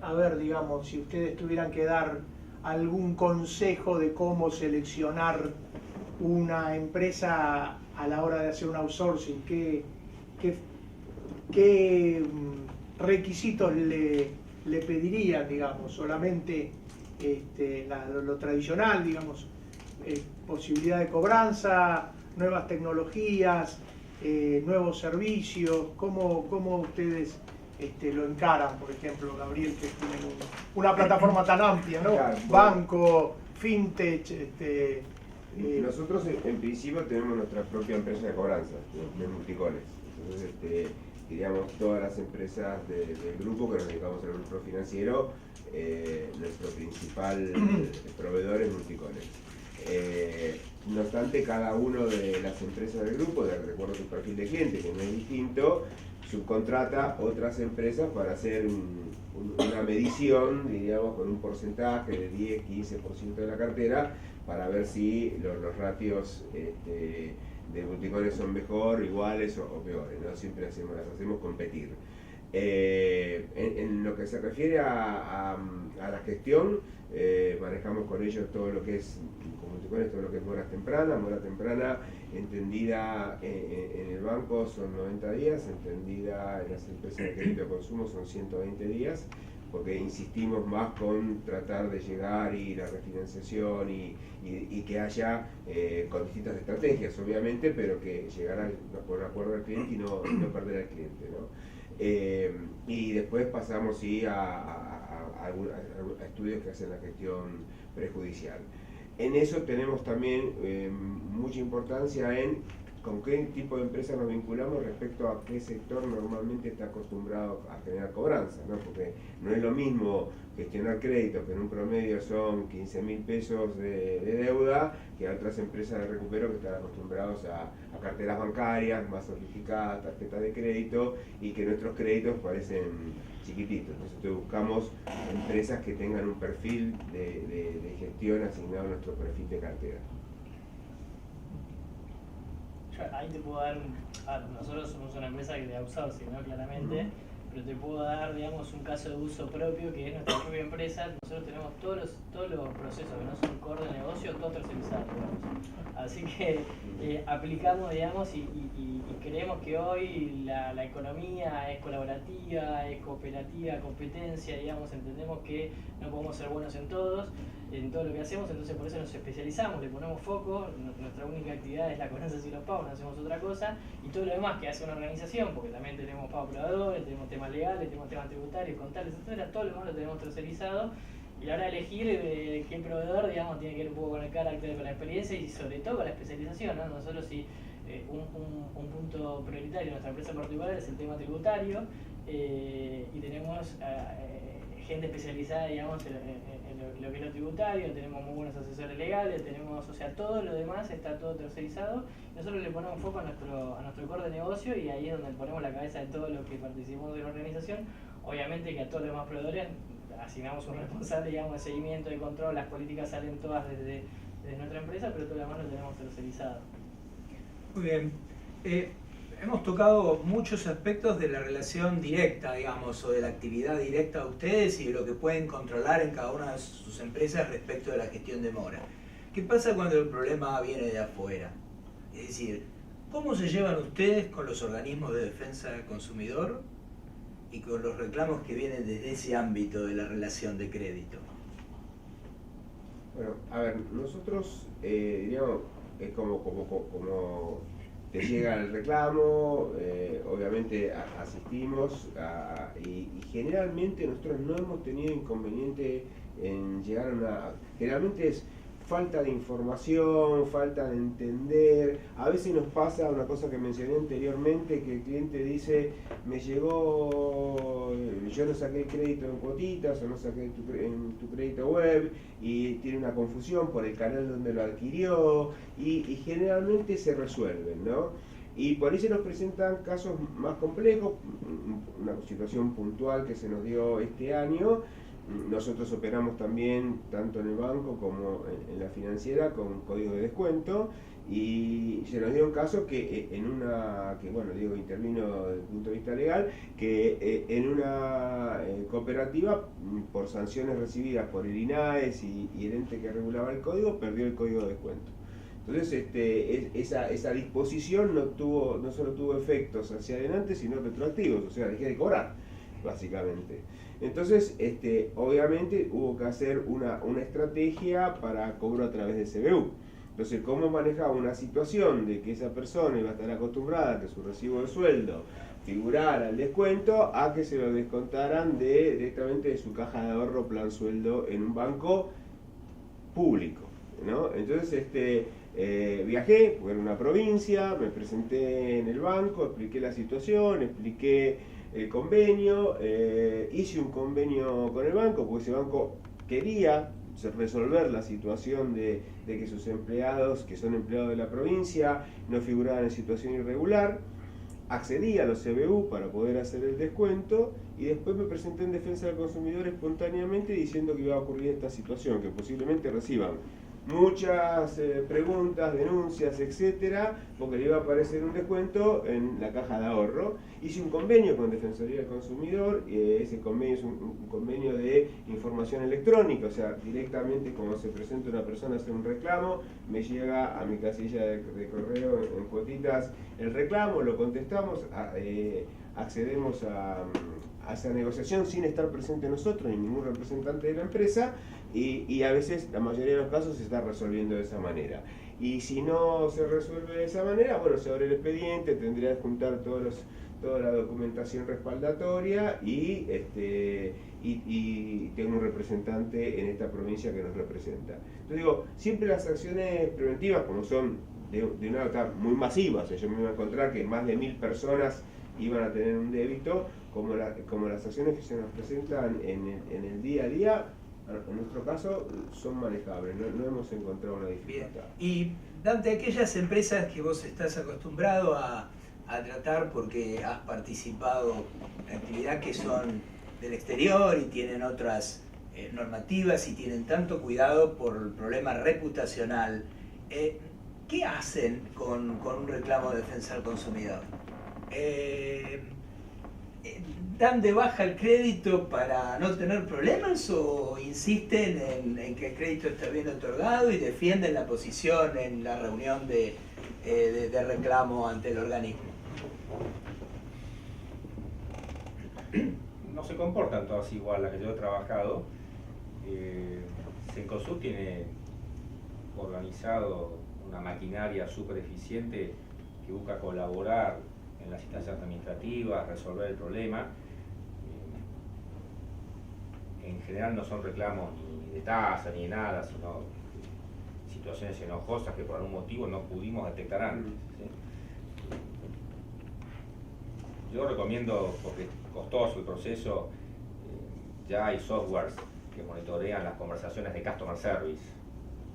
[SPEAKER 1] a ver, digamos, si ustedes tuvieran que dar algún consejo de cómo seleccionar una empresa a la hora de hacer un outsourcing, ¿qué requisitos le pedirían, digamos? Solamente lo tradicional, digamos, posibilidad de cobranza, nuevas tecnologías, nuevos servicios. ¿Cómo ustedes lo encaran, por ejemplo, Gabriel, que tienen una plataforma tan amplia, ¿no?
[SPEAKER 6] Claro,
[SPEAKER 1] Banco, fintech,
[SPEAKER 6] Nosotros en principio tenemos nuestra propia empresa de cobranza, de multicones. Entonces, diríamos, todas las empresas del grupo que nos dedicamos al grupo financiero, nuestro principal proveedor es multicones. No obstante, cada uno de las empresas del grupo, de acuerdo a su perfil de cliente, que no es distinto, subcontrata otras empresas para hacer una medición, diríamos, con un porcentaje de 10-15% de la cartera, para ver si los ratios de multicones son mejor, iguales o peores, ¿no? Siempre las hacemos competir. En lo que se refiere a la gestión, manejamos con ellos todo lo que es, con multicones, todo lo que es mora temprana entendida en el banco son 90 días, entendida en las empresas de crédito de consumo son 120 días, porque insistimos más con tratar de llegar y la refinanciación y que haya con distintas estrategias, obviamente, pero que llegara por acuerdo al cliente y no perder al cliente, ¿no? Y después pasamos a estudios que hacen la gestión prejudicial. En eso tenemos también mucha importancia en con qué tipo de empresa nos vinculamos respecto a qué sector normalmente está acostumbrado a generar cobranza, ¿no? Porque no es lo mismo gestionar créditos, que en un promedio son 15.000 pesos de deuda, que a otras empresas de recupero que están acostumbrados a carteras bancarias más sofisticadas, tarjetas de crédito, y que nuestros créditos parecen chiquititos. Entonces buscamos empresas que tengan un perfil de gestión asignado a nuestro perfil de cartera.
[SPEAKER 7] Ahí te puedo dar, nosotros somos una empresa de outsourcing, ¿no? Claramente, pero te puedo dar, digamos, un caso de uso propio que es nuestra propia empresa. Nosotros tenemos todos los procesos que no son core de negocio, todos tercerizados, digamos. Así que aplicamos, digamos, y creemos que hoy la economía es colaborativa, es cooperativa, competencia, digamos, entendemos que no podemos ser buenos en todo lo que hacemos, entonces por eso nos especializamos, le ponemos foco, nuestra única actividad es la cobranza y los pagos, no hacemos otra cosa, y todo lo demás que hace una organización, porque también tenemos pagos proveedores, tenemos temas legales, tenemos temas tributarios, contables, etc., todo lo demás lo tenemos tercerizado, y a la hora de elegir qué proveedor, digamos, tiene que ver un poco con el carácter, con la experiencia y sobre todo con la especialización, ¿no? Nosotros si un punto prioritario de nuestra empresa particular es el tema tributario, y tenemos gente especializada, digamos, en lo que es lo tributario, tenemos muy buenos asesores legales, tenemos, o sea, todo lo demás está todo tercerizado. Nosotros le ponemos foco a nuestro core de negocio y ahí es donde ponemos la cabeza de todos los que participamos de la organización. Obviamente que a todos los demás proveedores asignamos un responsable, digamos, de seguimiento, de control, las políticas salen todas desde nuestra empresa, pero todo lo demás lo tenemos tercerizado.
[SPEAKER 5] Muy bien. Hemos tocado muchos aspectos de la relación directa, digamos, o de la actividad directa de ustedes y de lo que pueden controlar en cada una de sus empresas respecto de la gestión de mora. ¿Qué pasa cuando el problema viene de afuera? Es decir, ¿cómo se llevan ustedes con los organismos de defensa del consumidor y con los reclamos que vienen desde ese ámbito de la relación de crédito?
[SPEAKER 6] Bueno, a ver, nosotros, diríamos, es como te llega el reclamo, obviamente asistimos y generalmente nosotros no hemos tenido inconveniente en llegar a una... Generalmente es falta de información, falta de entender. A veces nos pasa una cosa que mencioné anteriormente, que el cliente dice, me llegó, yo no saqué el crédito en cuotitas o no saqué en tu crédito web, y tiene una confusión por el canal donde lo adquirió, y generalmente se resuelven, ¿no? Y por ahí se nos presentan casos más complejos, una situación puntual que se nos dio este año. Nosotros operamos también tanto en el banco como en la financiera con código de descuento, y se nos dio un caso que bueno, digo, intervino desde el punto de vista legal, que en una cooperativa, por sanciones recibidas por el INAES y el ente que regulaba el código, perdió el código de descuento. Entonces esa disposición no solo tuvo efectos hacia adelante, sino retroactivos, o sea, dejé de cobrar, básicamente. Entonces, obviamente hubo que hacer una estrategia para cobro a través de CBU. Entonces, ¿cómo manejaba una situación de que esa persona iba a estar acostumbrada a que su recibo de sueldo figurara el descuento, a que se lo descontaran directamente de su caja de ahorro plan sueldo en un banco público, ¿no? Entonces, viajé, porque era una provincia, me presenté en el banco, expliqué la situación, expliqué el convenio, hice un convenio con el banco, porque ese banco quería resolver la situación de que sus empleados, que son empleados de la provincia, no figuraban en situación irregular. Accedí a los CBU para poder hacer el descuento, y después me presenté en defensa del consumidor espontáneamente diciendo que iba a ocurrir esta situación, que posiblemente reciban muchas preguntas, denuncias, etcétera, porque le iba a aparecer un descuento en la caja de ahorro. Hice un convenio con Defensoría del Consumidor, ese convenio es un convenio de información electrónica, o sea, directamente cuando se presenta una persona a hacer un reclamo, me llega a mi casilla de correo en cuotitas el reclamo, lo contestamos, accedemos a esa negociación sin estar presente nosotros ni ningún representante de la empresa, y a veces, la mayoría de los casos, se está resolviendo de esa manera. Y si no se resuelve de esa manera, bueno, se abre el expediente, tendría que juntar toda la documentación respaldatoria, y tengo un representante en esta provincia que nos representa. Entonces digo, siempre las acciones preventivas, como son de una nota muy masivas, o sea, yo me iba a encontrar que más de 1000 personas iban a tener un débito, como las acciones que se nos presentan en el día a día, en nuestro caso son manejables, no hemos encontrado una dificultad.
[SPEAKER 5] Bien. Y Dante, aquellas empresas que vos estás acostumbrado a tratar porque has participado en actividades que son del exterior y tienen otras normativas y tienen tanto cuidado por el problema reputacional, ¿qué hacen con un reclamo de defensa del consumidor? ¿Dan de baja el crédito para no tener problemas, o insisten en que el crédito está bien otorgado y defienden la posición en la reunión de reclamo ante el organismo?
[SPEAKER 2] No se comportan todas igual las que yo he trabajado. Cencosud tiene organizado una maquinaria súper eficiente que busca colaborar en las instancias administrativas, resolver el problema. En general no son reclamos ni de tasa ni de nada, sino situaciones enojosas que por algún motivo no pudimos detectar antes, ¿sí? Yo recomiendo, porque es costoso el proceso, ya hay softwares que monitorean las conversaciones de customer service,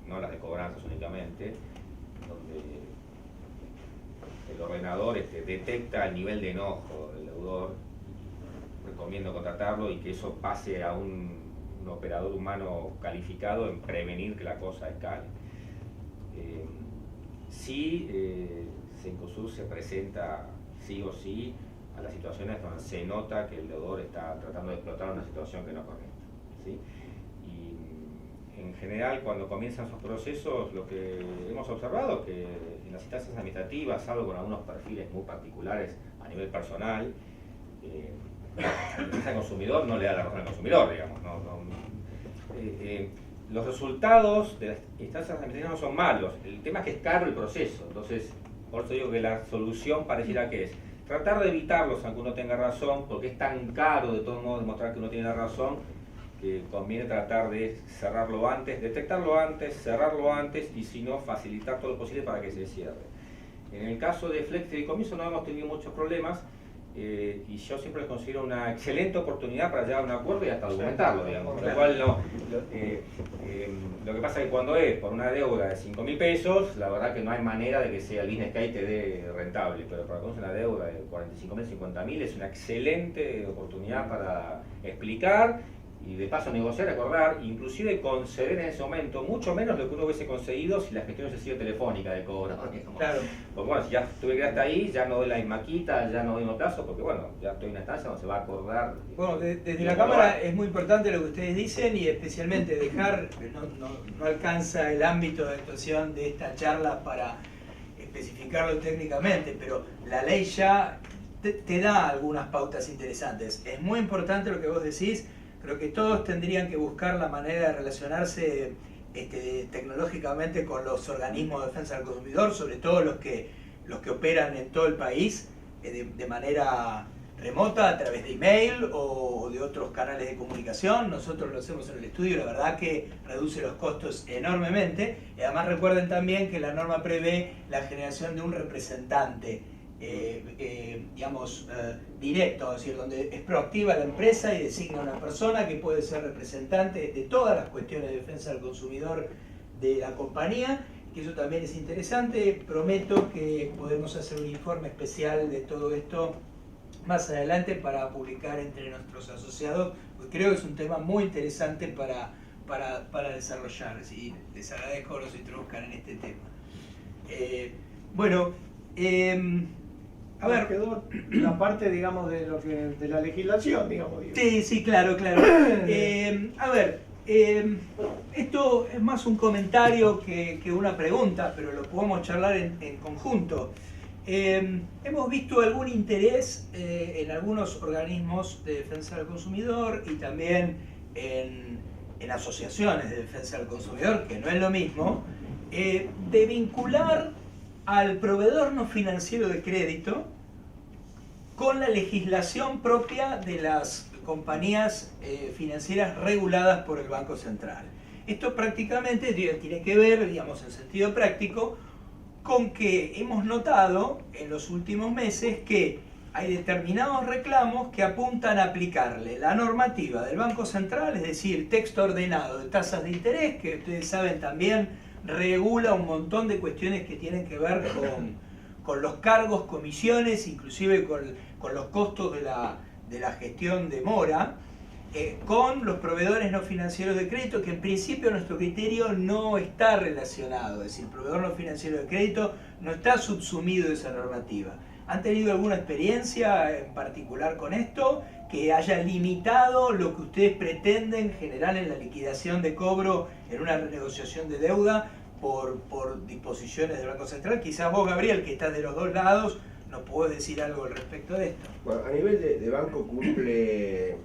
[SPEAKER 2] no las de cobranzas únicamente, donde el ordenador detecta el nivel de enojo del deudor. Recomiendo contratarlo y que eso pase a un operador humano calificado en prevenir que la cosa escale. Cencosud se presenta sí o sí a las situaciones donde se nota que el deudor está tratando de explotar una situación que no es correcta, ¿sí? Y en general, cuando comienzan esos procesos, lo que hemos observado es que en las instancias administrativas, salvo con algunos perfiles muy particulares a nivel personal, la defensa del consumidor no le da la razón al consumidor, digamos. Los resultados de las instancias administrativas no son malos, el tema es que es caro el proceso. Entonces, Por eso digo que la solución pareciera que es tratar de evitarlos aunque uno tenga razón, porque es tan caro de todos modos demostrar que uno tiene la razón, que conviene tratar de cerrarlo antes, detectarlo antes, cerrarlo antes y si no, facilitar todo lo posible para que se cierre. En el caso de Flex Fideicomiso no hemos tenido muchos problemas y yo siempre lo considero una excelente oportunidad para llegar a un acuerdo y hasta documentarlo, digamos. Lo cual lo que pasa es que cuando es por una deuda de 5.000 pesos, la verdad que no hay manera de que sea el business case te dé rentable, pero para cuando es una deuda de 45.000, 50.000 es una excelente oportunidad para explicar y de paso negociar, acordar, inclusive conceder en ese momento mucho menos de lo que uno hubiese conseguido si la gestión hubiese sido telefónica de cobro.
[SPEAKER 5] Claro.
[SPEAKER 2] Porque bueno, si ya tuve que hasta ahí, ya no doy la misma quita, ya no doy un plazo, porque bueno, ya estoy en una instancia donde se va a acordar.
[SPEAKER 5] Bueno, desde la Cámara es muy importante lo que ustedes dicen y especialmente dejar, no alcanza el ámbito de actuación de esta charla para especificarlo técnicamente, pero la ley ya te da algunas pautas interesantes. Es muy importante lo que vos decís. Creo que todos tendrían que buscar la manera de relacionarse tecnológicamente con los organismos de defensa del consumidor, sobre todo los que operan en todo el país de manera remota, a través de email o de otros canales de comunicación. Nosotros lo hacemos en el estudio, la verdad que reduce los costos enormemente. Y además recuerden también que la norma prevé la generación de un representante directo, es decir, donde es proactiva la empresa y designa una persona que puede ser representante de todas las cuestiones de defensa del consumidor de la compañía, que eso también es interesante. Prometo que podemos hacer un informe especial de todo esto más adelante para publicar entre nuestros asociados, porque creo que es un tema muy interesante para desarrollar, y les agradezco que los introduzcan en este tema.
[SPEAKER 1] A ver, quedó la parte, digamos, de la legislación, digamos.
[SPEAKER 5] Sí, claro. Esto es más un comentario que una pregunta, pero lo podemos charlar en conjunto. Hemos visto algún interés en algunos organismos de defensa del consumidor y también en asociaciones de defensa del consumidor, que no es lo mismo, de vincular al proveedor no financiero de crédito con la legislación propia de las compañías financieras reguladas por el Banco Central. Esto prácticamente tiene que ver, digamos, en sentido práctico, con que hemos notado en los últimos meses que hay determinados reclamos que apuntan a aplicarle la normativa del Banco Central, es decir, texto ordenado de tasas de interés, que ustedes saben también regula un montón de cuestiones que tienen que ver con los cargos, comisiones, inclusive con los costos de la gestión de mora, con los proveedores no financieros de crédito, que en principio nuestro criterio no está relacionado, es decir, el proveedor no financiero de crédito no está subsumido de esa normativa. ¿Han tenido alguna experiencia en particular con esto que haya limitado lo que ustedes pretenden generar en la liquidación de cobro en una renegociación de deuda por disposiciones del Banco Central? Quizás vos, Gabriel, que estás de los dos lados, nos podés decir algo al respecto de esto.
[SPEAKER 6] Bueno, a nivel de banco cumple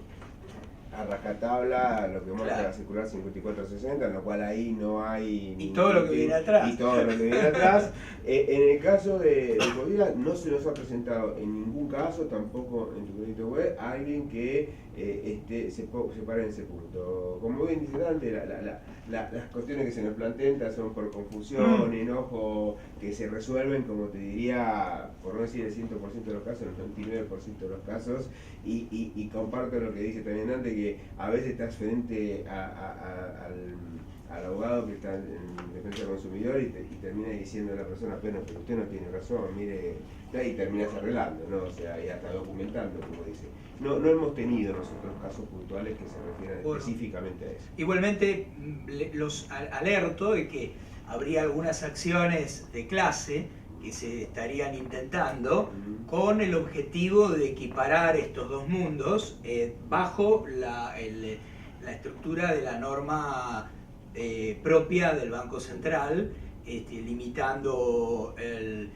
[SPEAKER 6] a rajatabla lo que muestra la circular 5460, en lo cual ahí no hay...
[SPEAKER 5] Y todo lo que viene atrás.
[SPEAKER 6] Y todo lo que viene atrás. En el caso de Movida no se nos ha presentado en ningún caso, tampoco en tu crédito web, alguien que se pare en ese punto. Como bien dice Dante, las cuestiones que se nos plantean son por confusión, enojo, que se resuelven, como te diría, por no decir el 100% de los casos, el 99% de los casos, y comparto lo que dice también Dante, que a veces estás frente al abogado que está en defensa del consumidor y termina diciendo a la persona, pero usted no tiene razón, mire, y terminas arreglando, ¿no? O sea, y hasta documentando, como dice. No hemos tenido nosotros casos puntuales que se refieran específicamente a eso.
[SPEAKER 5] Igualmente, los alerto de que habría algunas acciones de clase que se estarían intentando con el objetivo de equiparar estos dos mundos bajo la estructura de la norma propia del Banco Central, limitando el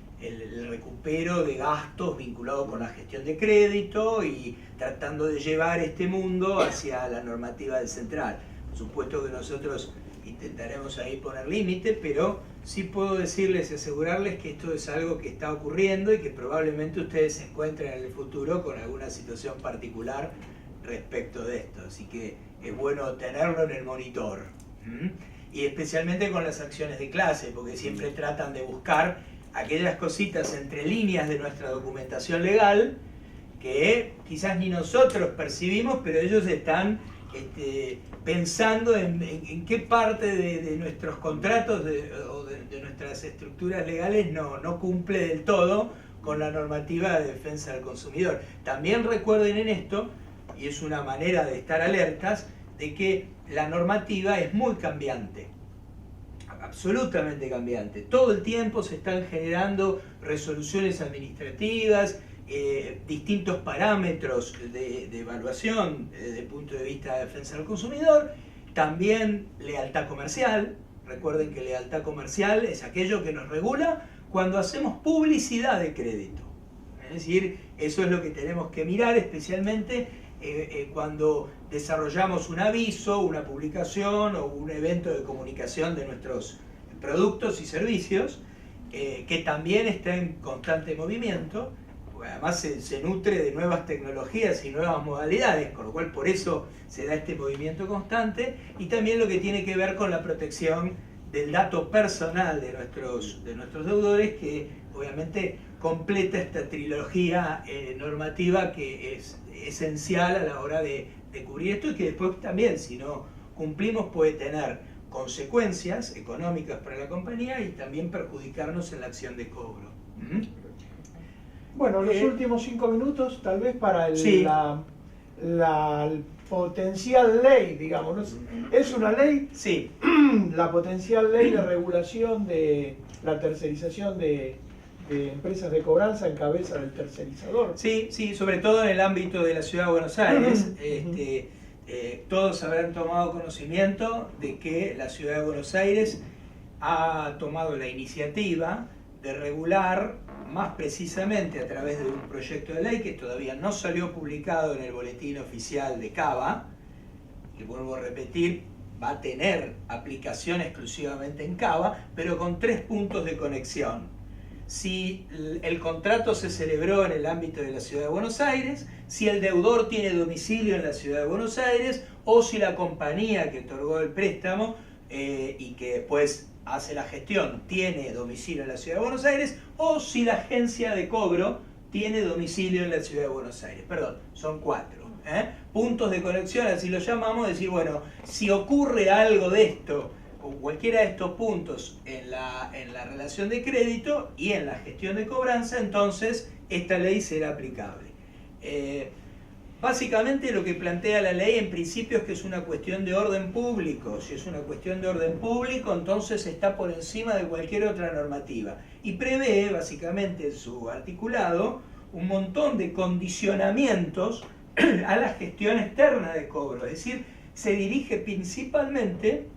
[SPEAKER 5] recupero de gastos vinculados con la gestión de crédito y tratando de llevar este mundo hacia la normativa del Central. Por supuesto que nosotros intentaremos ahí poner límite, pero sí puedo decirles y asegurarles que esto es algo que está ocurriendo y que probablemente ustedes se encuentren en el futuro con alguna situación particular respecto de esto. Así que es bueno tenerlo en el monitor. Y especialmente con las acciones de clase, porque siempre tratan de buscar aquellas cositas entre líneas de nuestra documentación legal que quizás ni nosotros percibimos, pero ellos están pensando en qué parte de nuestros contratos o de nuestras estructuras legales no cumple del todo con la normativa de defensa del consumidor. También recuerden en esto, y es una manera de estar alertas, de que la normativa es muy cambiante, absolutamente cambiante. Todo el tiempo se están generando resoluciones administrativas, distintos parámetros de evaluación desde el punto de vista de defensa del consumidor, también lealtad comercial. Recuerden que lealtad comercial es aquello que nos regula cuando hacemos publicidad de crédito. Es decir, eso es lo que tenemos que mirar, especialmente cuando desarrollamos un aviso, una publicación o un evento de comunicación de nuestros productos y servicios, que también está en constante movimiento. Además se nutre de nuevas tecnologías y nuevas modalidades, con lo cual por eso se da este movimiento constante, y también lo que tiene que ver con la protección del dato personal de nuestros deudores, que obviamente completa esta trilogía normativa que es esencial a la hora de cubrir esto, y que después también, si no cumplimos, puede tener consecuencias económicas para la compañía y también perjudicarnos en la acción de cobro.
[SPEAKER 1] Bueno, los últimos 5 minutos, tal vez para
[SPEAKER 5] sí.
[SPEAKER 1] la potencial ley, digamos, ¿no? ¿Es una ley?
[SPEAKER 5] Sí.
[SPEAKER 1] La potencial ley de regulación de la tercerización de empresas de cobranza en cabeza del tercerizador.
[SPEAKER 5] Sí, sí, sobre todo en el ámbito de la Ciudad de Buenos Aires. Todos habrán tomado conocimiento de que la Ciudad de Buenos Aires ha tomado la iniciativa de regular, más precisamente a través de un proyecto de ley que todavía no salió publicado en el boletín oficial de Cava, que vuelvo a repetir, va a tener aplicación exclusivamente en Cava, pero con 3 puntos de conexión. Si el contrato se celebró en el ámbito de la Ciudad de Buenos Aires, si el deudor tiene domicilio en la Ciudad de Buenos Aires, o si la compañía que otorgó el préstamo y que después hace la gestión tiene domicilio en la Ciudad de Buenos Aires, o si la agencia de cobro tiene domicilio en la Ciudad de Buenos Aires. Perdón, son 4. Puntos de conexión, así lo llamamos, decir, bueno, si ocurre algo de esto, o cualquiera de estos puntos en la relación de crédito y en la gestión de cobranza, entonces esta ley será aplicable. Básicamente lo que plantea la ley en principio es que es una cuestión de orden público. Si es una cuestión de orden público, entonces está por encima de cualquier otra normativa. Y prevé, básicamente, en su articulado, un montón de condicionamientos a la gestión externa de cobro. Es decir, se dirige principalmente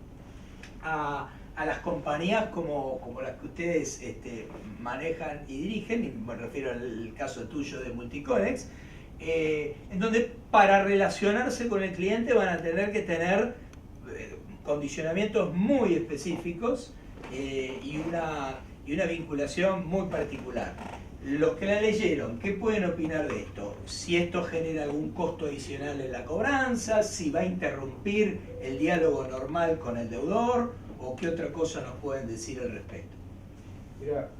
[SPEAKER 5] a las compañías como las que ustedes manejan y dirigen, y me refiero al caso tuyo de Multiconex, en donde para relacionarse con el cliente van a tener que tener condicionamientos muy específicos y una vinculación muy particular. Los que la leyeron, ¿qué pueden opinar de esto? Si esto genera algún costo adicional en la cobranza, si va a interrumpir el diálogo normal con el deudor, o qué otra cosa nos pueden decir al respecto.
[SPEAKER 6] Mira,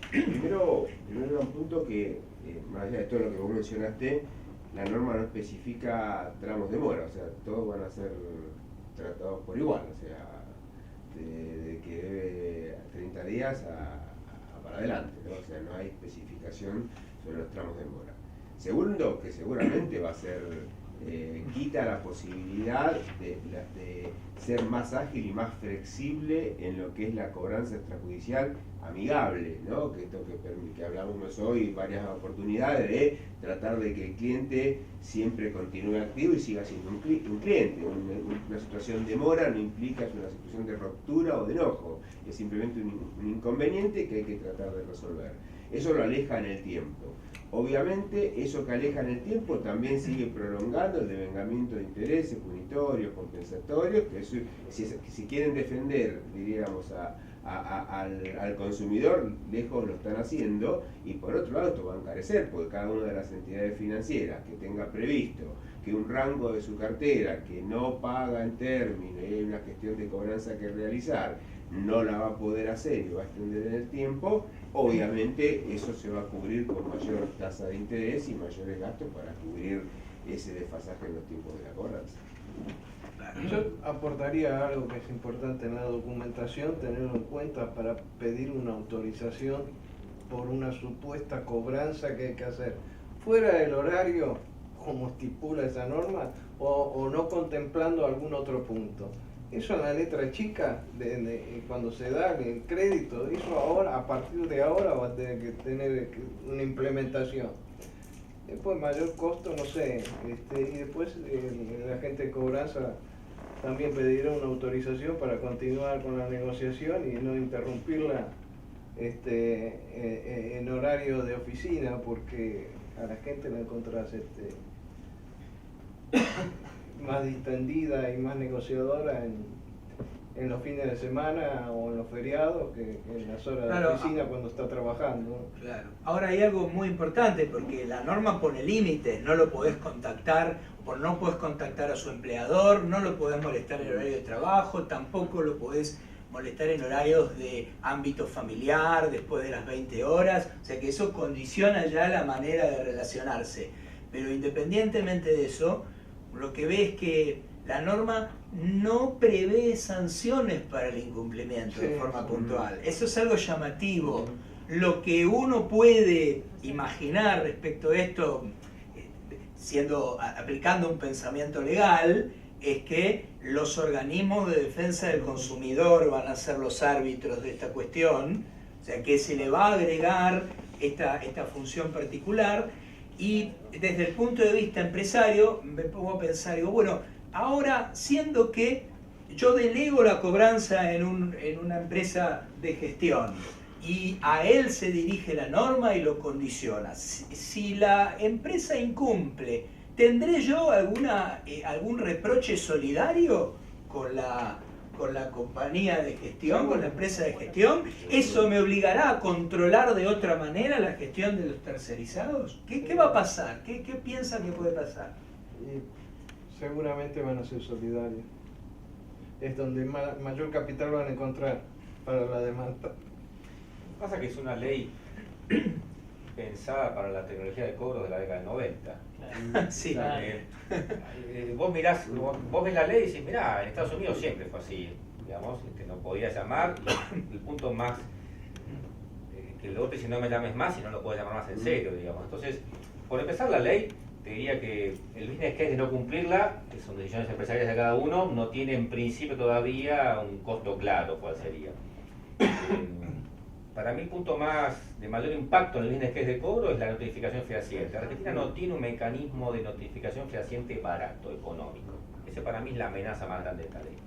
[SPEAKER 6] primero un punto que, más allá de todo lo que vos mencionaste, la norma no especifica tramos de mora, o sea, todos van a ser tratados por igual, o sea, de que debe 30 días para adelante, ¿no? O sea, no hay especificación sobre los tramos de mora. Segundo, que seguramente va a ser, quita la posibilidad de ser más ágil y más flexible en lo que es la cobranza extrajudicial amigable, ¿no? Que esto que hablamos hoy varias oportunidades de tratar de que el cliente siempre continúe activo y siga siendo un cliente. Una situación de mora no implica una situación de ruptura o de enojo, es simplemente un inconveniente que hay que tratar de resolver. Eso lo aleja en el tiempo. Obviamente, eso que aleja en el tiempo también sigue prolongando el devengamiento de intereses punitorios, compensatorios, que eso, si quieren defender, diríamos, al consumidor, lejos lo están haciendo, y por otro lado esto va a encarecer, porque cada una de las entidades financieras que tenga previsto que un rango de su cartera que no paga en término y hay una gestión de cobranza que realizar, no la va a poder hacer y va a extender en el tiempo, obviamente eso se va a cubrir con mayor tasa de interés y mayores gastos para cubrir ese desfasaje en los tiempos de la cobranza.
[SPEAKER 4] Yo aportaría algo que es importante en la documentación, tenerlo en cuenta para pedir una autorización por una supuesta cobranza que hay que hacer fuera del horario, como estipula esa norma, o no contemplando algún otro punto. Eso en la letra chica, cuando se da el crédito, eso ahora, a partir de ahora va a tener que tener una implementación. Después mayor costo, no sé, y después la gente de cobranza también pedirá una autorización para continuar con la negociación y no interrumpirla en horario de oficina, porque a la gente la encontrás más distendida y más negociadora en los fines de semana o en los feriados que en las horas de oficina cuando está trabajando.
[SPEAKER 5] Claro. Ahora hay algo muy importante, porque la norma pone límites, no lo podés contactar, no podés contactar a su empleador, no lo podés molestar en horario de trabajo, tampoco lo podés molestar en horarios de ámbito familiar, después de las 20 horas, o sea que eso condiciona ya la manera de relacionarse. Pero independientemente de eso, lo que ve es que la norma no prevé sanciones para el incumplimiento de forma puntual. Eso es algo llamativo. Lo que uno puede imaginar respecto a esto, aplicando un pensamiento legal, es que los organismos de defensa del consumidor van a ser los árbitros de esta cuestión, o sea que se le va a agregar esta función particular. Y desde el punto de vista empresario me pongo a pensar, digo, bueno, ahora siendo que yo delego la cobranza en una empresa de gestión y a él se dirige la norma y lo condiciona, si la empresa incumple, ¿tendré yo algún reproche solidario con la compañía de gestión, con la empresa de gestión? ¿Eso me obligará a controlar de otra manera la gestión de los tercerizados? ¿Qué va a pasar? ¿Qué piensan que puede pasar?
[SPEAKER 4] Seguramente van a ser solidarios. Es donde mayor capital van a encontrar para la demanda.
[SPEAKER 2] Pasa que es una ley pensada para la tecnología de cobro de la década del 90.
[SPEAKER 5] Sí.
[SPEAKER 2] Vos ves la ley y decís, mirá, en Estados Unidos siempre fue así, digamos, no podía llamar, el punto más, que el otro dice no me llames más y no lo puedes llamar más en serio, digamos. Entonces, por empezar la ley, te diría que el business case de no cumplirla, que son decisiones empresariales de cada uno, no tiene en principio todavía un costo claro cuál sería. Para mí el punto de mayor impacto en el business case de cobro es la notificación fehaciente. Argentina no tiene un mecanismo de notificación fehaciente barato, económico. Ese para mí es la amenaza más grande de esta ley.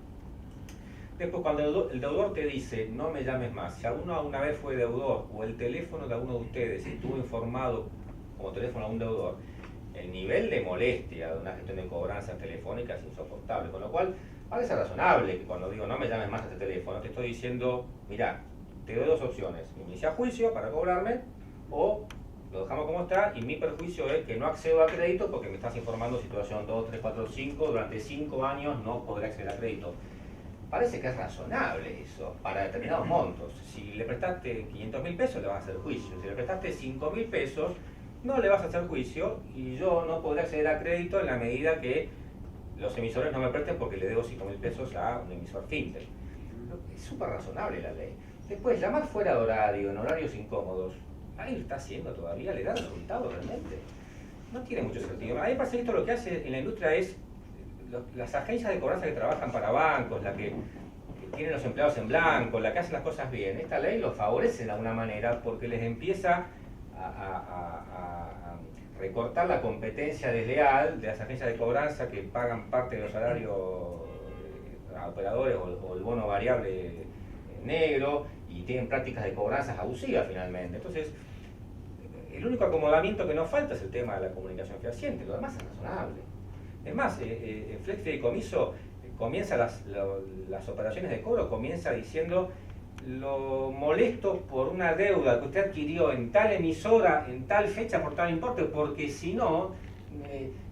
[SPEAKER 2] Después, cuando el deudor te dice no me llames más, si alguno alguna vez fue deudor o el teléfono de alguno de ustedes estuvo informado como teléfono a un deudor, el nivel de molestia de una gestión de cobranzas telefónicas es insoportable, con lo cual parece razonable que cuando digo no me llames más a este teléfono, te estoy diciendo, mirá, te doy dos opciones, inicia juicio para cobrarme o lo dejamos como está y mi perjuicio es que no accedo a crédito porque me estás informando situación 2, 3, 4, 5, durante 5 años no podré acceder a crédito. Parece que es razonable eso para determinados montos. Si le prestaste 500.000 pesos le vas a hacer juicio, si le prestaste 5.000 pesos no le vas a hacer juicio y yo no podré acceder a crédito en la medida que los emisores no me presten porque le debo 5.000 pesos a un emisor fintech. Es súper razonable la ley. Después, llamar fuera de horario, en horarios incómodos, ¿alguien lo está haciendo todavía? ¿Le da resultado realmente? No tiene mucho sentido. A mí me parece que esto lo que hace en la industria es las agencias de cobranza que trabajan para bancos, la que tienen los empleados en blanco, la que hace las cosas bien. Esta ley los favorece de alguna manera porque les empieza a recortar la competencia desleal de las agencias de cobranza que pagan parte de los salarios a operadores o el bono variable negro y tienen prácticas de cobranzas abusivas finalmente. Entonces, el único acomodamiento que nos falta es el tema de la comunicación fehaciente, lo demás es razonable. Es más, Flex Fideicomiso comienza las operaciones de cobro, comienza diciendo lo molesto por una deuda que usted adquirió en tal emisora, en tal fecha, por tal importe, porque si no,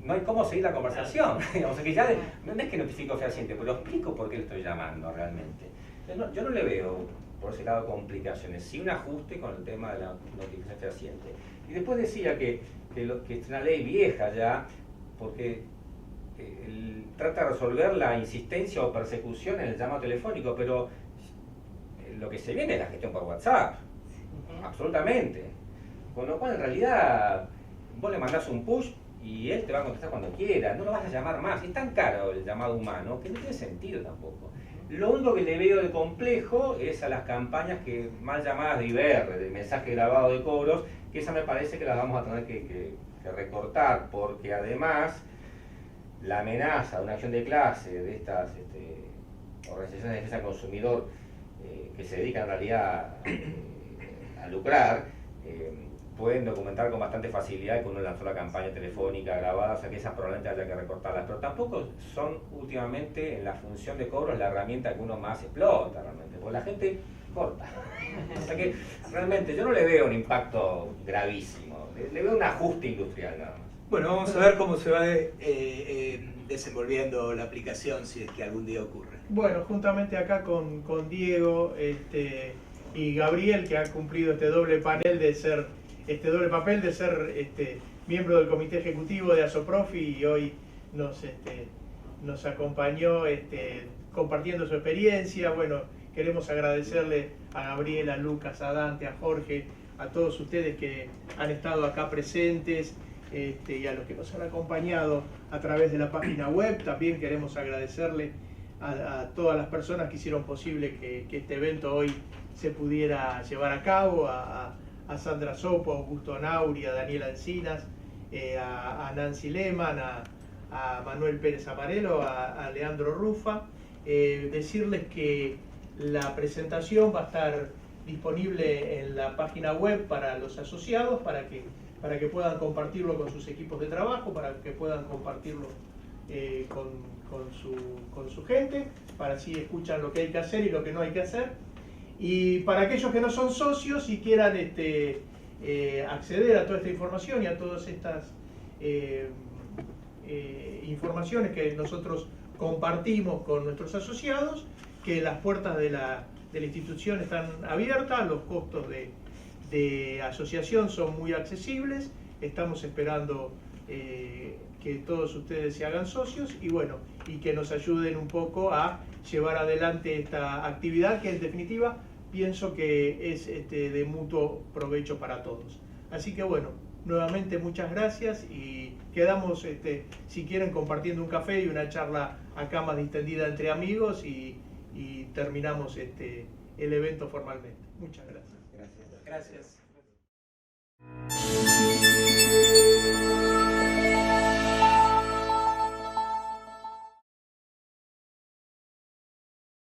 [SPEAKER 2] no hay cómo seguir la conversación. O sea que ya no es que notifico fehaciente, pero explico por qué le estoy llamando realmente. Entonces, yo no le veo por ese lado complicaciones, sí un ajuste con el tema de la notificación fehaciente. Y después decía que es una ley vieja ya, porque trata de resolver la insistencia o persecución en el llamado telefónico, pero lo que se viene es la gestión por WhatsApp, absolutamente. Con lo cual, en realidad, vos le mandás un push y él te va a contestar cuando quiera, no lo vas a llamar más. Es tan caro el llamado humano que no tiene sentido tampoco. Lo único que le veo de complejo es a las campañas que mal llamadas de IBR, de mensaje grabado de cobros, que esa me parece que las vamos a tener que recortar, porque además la amenaza de una acción de clase de estas organizaciones de defensa del consumidor que se dedican en realidad a lucrar, pueden documentar con bastante facilidad que uno lanzó la campaña telefónica grabada, o sea que esas probablemente haya que recortarlas, pero tampoco son últimamente en la función de cobros la herramienta que uno más explota realmente, porque la gente corta. O sea que realmente yo no le veo un impacto gravísimo, le veo un ajuste industrial nada más.
[SPEAKER 5] Bueno, vamos a ver cómo se va desenvolviendo la aplicación si es que algún día ocurre.
[SPEAKER 1] Bueno, juntamente acá con Diego y Gabriel, que ha cumplido este doble papel de ser miembro del comité ejecutivo de ASOPROFI y hoy nos acompañó compartiendo su experiencia. Bueno, queremos agradecerle a Gabriel, a Lucas, a Dante, a Jorge, a todos ustedes que han estado acá presentes y a los que nos han acompañado a través de la página web. También queremos agradecerle a todas las personas que hicieron posible que este evento hoy se pudiera llevar a cabo, a Sandra Sopo, a Augusto Nauri, a Daniela Encinas, a Nancy Lehmann, a Manuel Pérez Amarelo, a Leandro Rufa. Decirles que la presentación va a estar disponible en la página web para los asociados, para que puedan compartirlo con sus equipos de trabajo, para que puedan compartirlo con su gente, para así escuchan lo que hay que hacer y lo que no hay que hacer. Y para aquellos que no son socios y quieran acceder a toda esta información y a todas estas informaciones que nosotros compartimos con nuestros asociados, que las puertas de la institución están abiertas, los costos de asociación son muy accesibles, estamos esperando que todos ustedes se hagan socios y bueno, y que nos ayuden un poco a llevar adelante esta actividad que en definitiva pienso que es de mutuo provecho para todos. Así que bueno, nuevamente muchas gracias y quedamos, si quieren, compartiendo un café y una charla acá más distendida entre amigos y terminamos el evento formalmente. Muchas gracias.
[SPEAKER 5] Gracias.